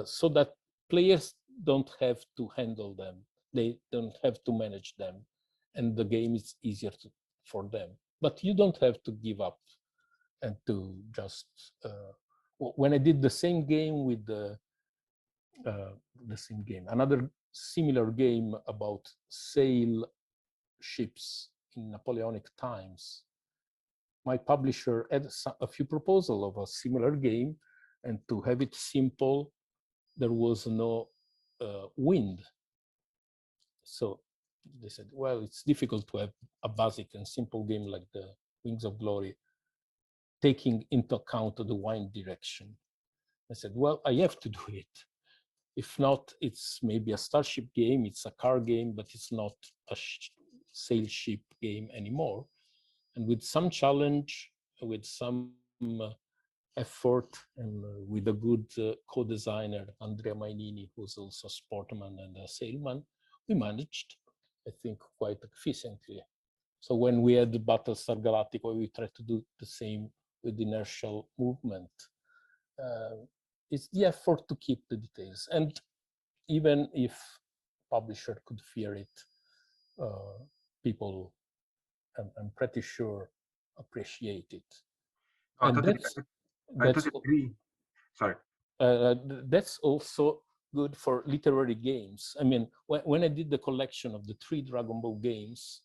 so that players don't have to handle them. They don't have to manage them, and the game is easier for them. But you don't have to give up and to just... when I did the same game with another similar game about sail ships in Napoleonic times, my publisher had a few proposals of a similar game, and to have it simple, there was no wind. So they said, well, it's difficult to have a basic and simple game like the Wings of Glory, taking into account the wind direction. I said, well, I have to do it. If not, it's maybe a starship game, it's a car game, but it's not a sail ship game anymore. And with some challenge, with some effort and with a good co-designer, Andrea Mainini, who's also a sportman and a sailman, we managed, I think, quite efficiently. So when we had the Battlestar Galactica, we tried to do the same with inertial movement. It's the effort to keep the details. And even if publisher could fear it, people, I'm pretty sure, appreciate it. Oh, And I totally agree. Sorry. That's also good for literary games. I mean, when I did the collection of the 3 Dragon Ball games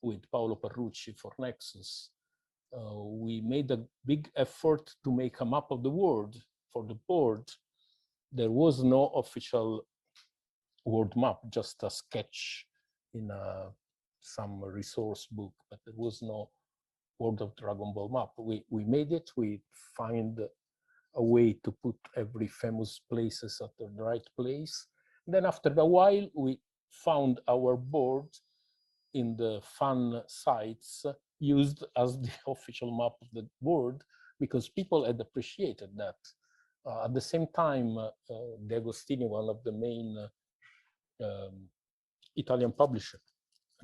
with Paolo Parrucci for Nexus, we made a big effort to make a map of the world for the board. There was no official world map, just a sketch in some resource book, but there was no World of Dragon Ball map. We made it. We find a way to put every famous places at the right place. And then after a while, we found our board in the fan sites used as the official map of the board, because people had appreciated that. At the same time, De Agostini, one of the main Italian publisher,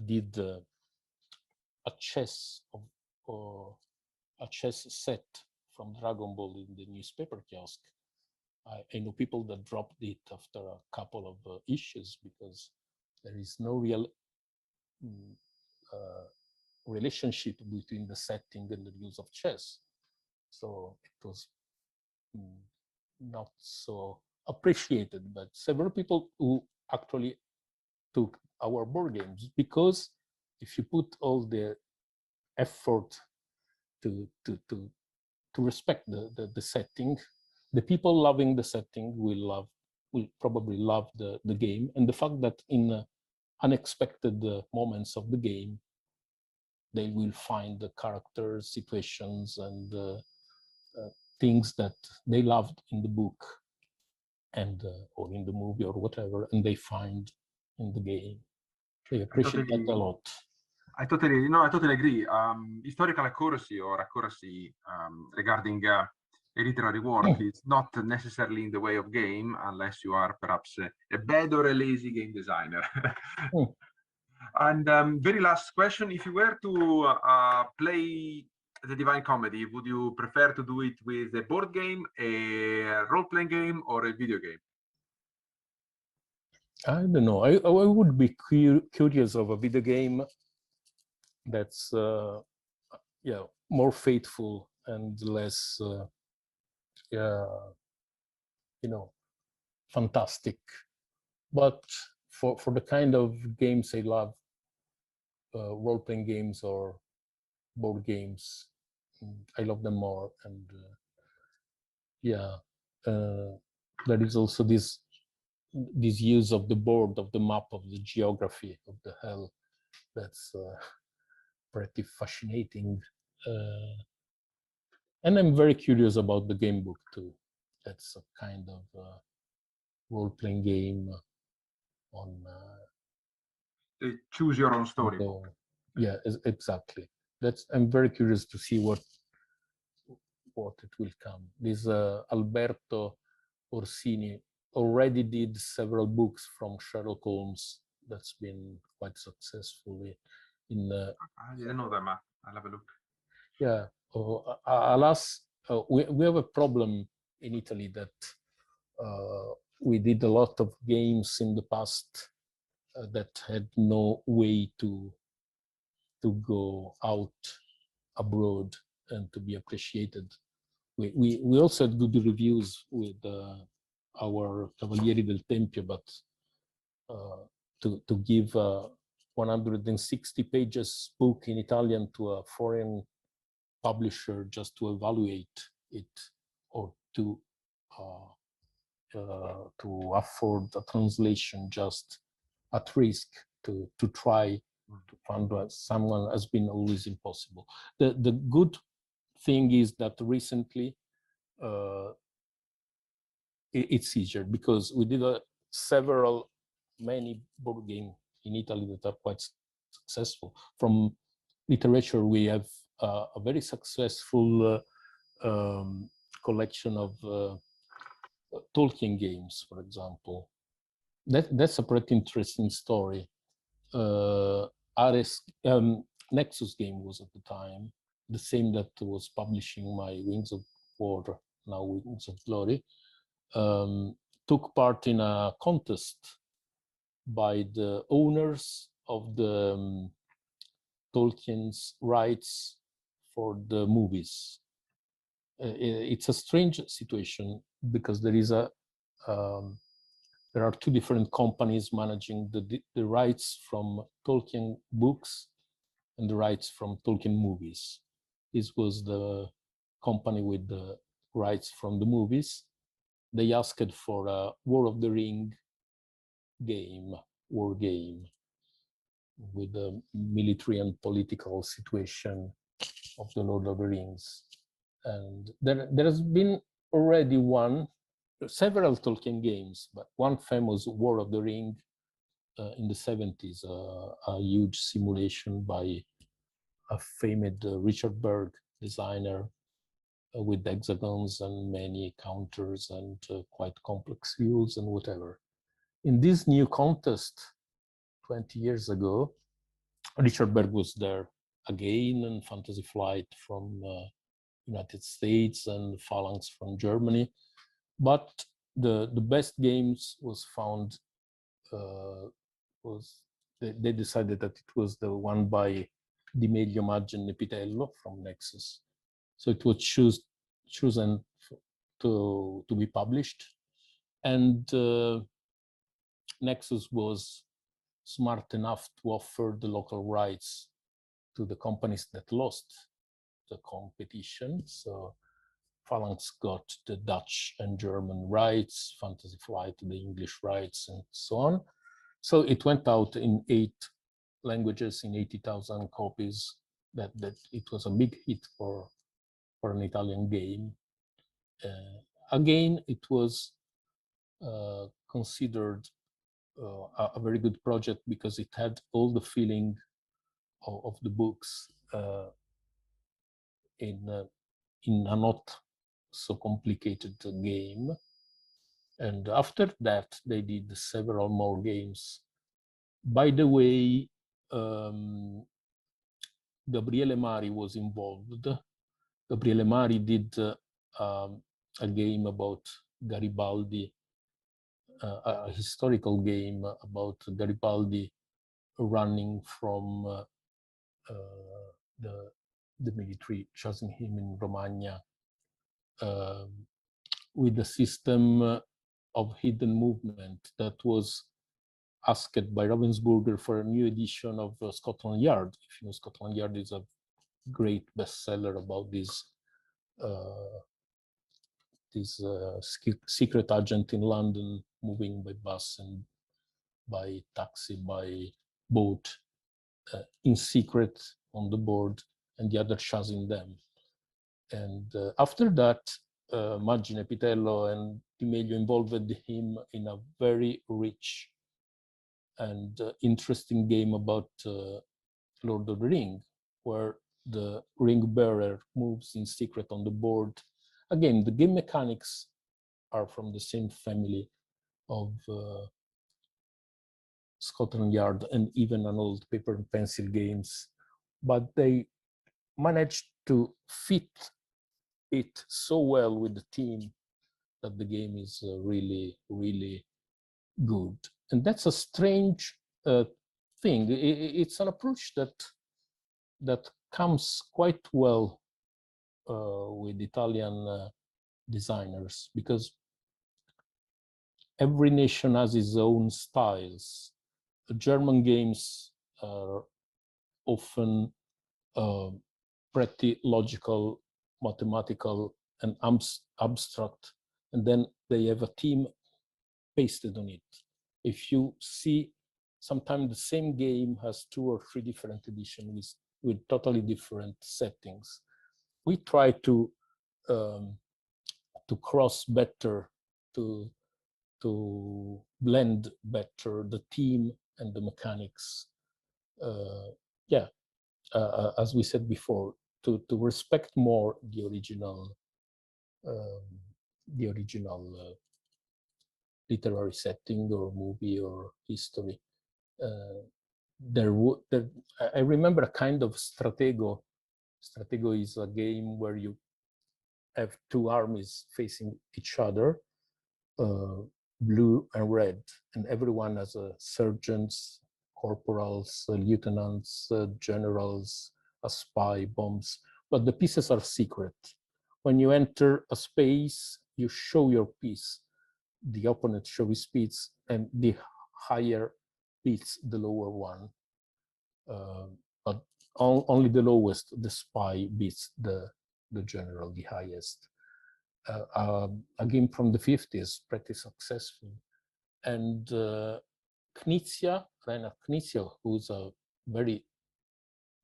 did a chess set from Dragon Ball in the newspaper kiosk. I know people that dropped it after a couple of issues because there is no real relationship between the setting and the use of chess. So it was not so appreciated, but several people who actually took our board games, because if you put all the effort to respect the setting, the people loving the setting will probably love the game. And the fact that in unexpected moments of the game, they will find the characters, situations, and things that they loved in the book and or in the movie or whatever, and they find in the game. They appreciate that a lot. I totally agree. Historical accuracy or accuracy regarding a literary work is not necessarily in the way of game, unless you are perhaps a bad or a lazy game designer. And very last question: if you were to play the Divine Comedy, would you prefer to do it with a board game, a role-playing game, or a video game? I don't know. I would be curious of a video game that's more faithful and less fantastic. But for the kind of games I love, role-playing games or board games, I love them more. And there is also this use of the board, of the map, of the geography of the hell, that's pretty fascinating. And I'm very curious about the game book too. That's a kind of role-playing game on choose your own story. Yeah, exactly. I'm very curious to see what it will come. This Alberto Orsini already did several books from Sherlock Holmes that's been quite successfully in I didn't know that, Matt. I'll have a look. Yeah. Alas, we have a problem in Italy that we did a lot of games in the past that had no way to go out abroad and to be appreciated. We also had good reviews with our Cavalieri del Tempio, but to give 160 pages book in Italian to a foreign publisher just to evaluate it, or to afford a translation just at risk to try to find someone, has been always impossible. The good thing is that recently it's easier, because we did many board games in Italy that are quite successful. From literature, we have a very successful collection of Tolkien games, for example. That's a pretty interesting story. Nexus game was at the time the same that was publishing my Wings of War, now Wings of Glory, took part in a contest by the owners of the Tolkien's rights for the movies. It's a strange situation because there is there are two different companies managing the rights from Tolkien books and the rights from Tolkien movies. This was the company with the rights from the movies. They asked for a War of the Ring game, war game, with the military and political situation of the Lord of the Rings. And there has been already several Tolkien games, but one famous War of the Ring in the 70s, a huge simulation by a famed Richard Berg designer with hexagons and many counters and quite complex views and whatever. In this new contest 20 years ago, Richard Berg was there again, and Fantasy Flight from United States and Phalanx from Germany. But the best games was found, they decided that it was the one by Di Meglio, Maggi and Nepitello from Nexus. So it was chosen to be published. And Nexus was smart enough to offer the local rights to the companies that lost the competition. So Phalanx got the Dutch and German rights, Fantasy Flight the English rights, and so on. So it went out in 8 languages in 80,000 copies. That it was a big hit for an Italian game. Again, it was considered a very good project because it had all the feeling of the books in a not so complicated game. And after that, they did several more games. By the way, Gabriele Mari was involved. Gabriele Mari did a game about Garibaldi, a historical game about Garibaldi running from the military, chasing him in Romagna, with a system of hidden movement that was asked by Ravensburger for a new edition of Scotland Yard. If you know, Scotland Yard is a great bestseller about this secret agent in London moving by bus and by taxi, by boat, in secret on the board, and the other chasing them. And after that, Maggi, Nepitello and Di Meglio involved him in a very rich and interesting game about Lord of the Ring, where the ring bearer moves in secret on the board. Again, the game mechanics are from the same family of Scotland Yard and even an old paper and pencil games, but they managed to fit it so well with the team that the game is really, really good. And that's a strange thing. It's an approach that comes quite well with Italian designers, because every nation has its own styles. The German games are often pretty logical, mathematical, and abstract, and then they have a theme pasted on it. If you see, sometimes the same game has 2 or 3 different editions with totally different settings. We try to cross better, to blend better the theme and the mechanics. As we said before, to respect more the original literary setting or movie or history. I remember a kind of Stratego. Stratego is a game where you have two armies facing each other, blue and red, and everyone has sergeants, corporals, lieutenants, generals, a spy, bombs, but the pieces are secret. When you enter a space, you show your piece. The opponent shows his piece, and the higher beats the lower one. But only the lowest, the spy, beats the general, the highest. A game from the 50s, pretty successful. And 𝐂𝐤, Rainer 𝐂𝐤, who's a very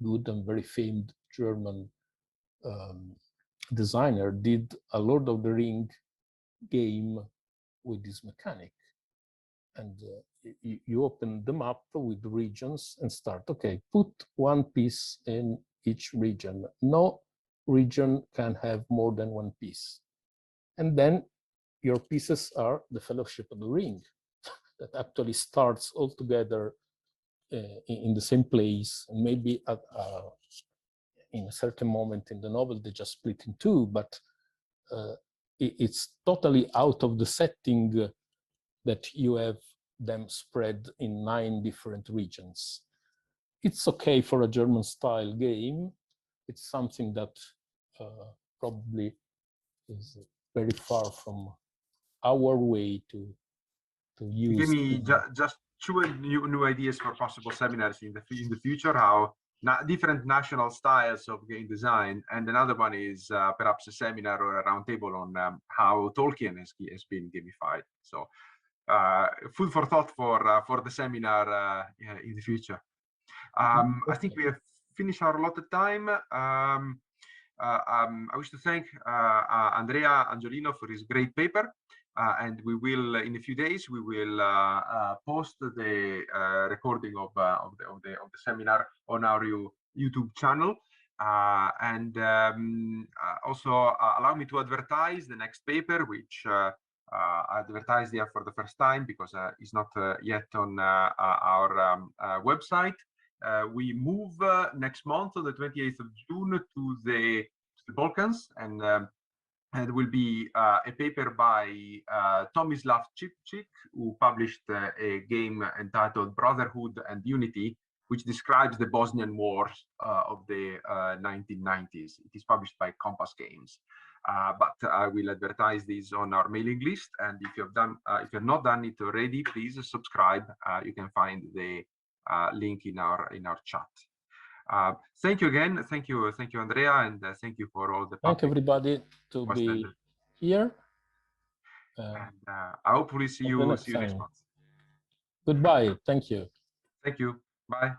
good and very famed German designer, did a Lord of the Ring game with this mechanic. And you open the map with regions and start, okay, put one piece in each region. No region can have more than one piece. And then your pieces are the Fellowship of the Ring that actually starts all together in the same place. And maybe in a certain moment in the novel, they just split in two, but it's totally out of the setting that you have them spread in 9 different regions. It's okay for a German style game. It's something that probably is very far from our way to use. Give me just 2 new ideas for possible seminars in the future, how different national styles of game design, and another one is perhaps a seminar or a roundtable on how Tolkien has been gamified. So food for thought for the seminar in the future. I think we have finished our allotted time. I wish to thank Andrea Angiolino for his great paper, and we will, in a few days, we will post the recording of the seminar on our YouTube channel. And also allow me to advertise the next paper, which I advertised here for the first time because it's not yet on our website. We move next month on the 28th of June to the Balkans, and it will be a paper by Tomislav Cipcik, who published a game entitled Brotherhood and Unity, which describes the Bosnian Wars of the 1990s. It is published by Compass Games. But I will advertise this on our mailing list, and if you have not done it already, please subscribe. You can find the link in our chat. Thank you again. Thank you, Andrea, and thank you for all the. Thank everybody to be here. And I hopefully see you next month. Goodbye. Thank you. Thank you. Bye.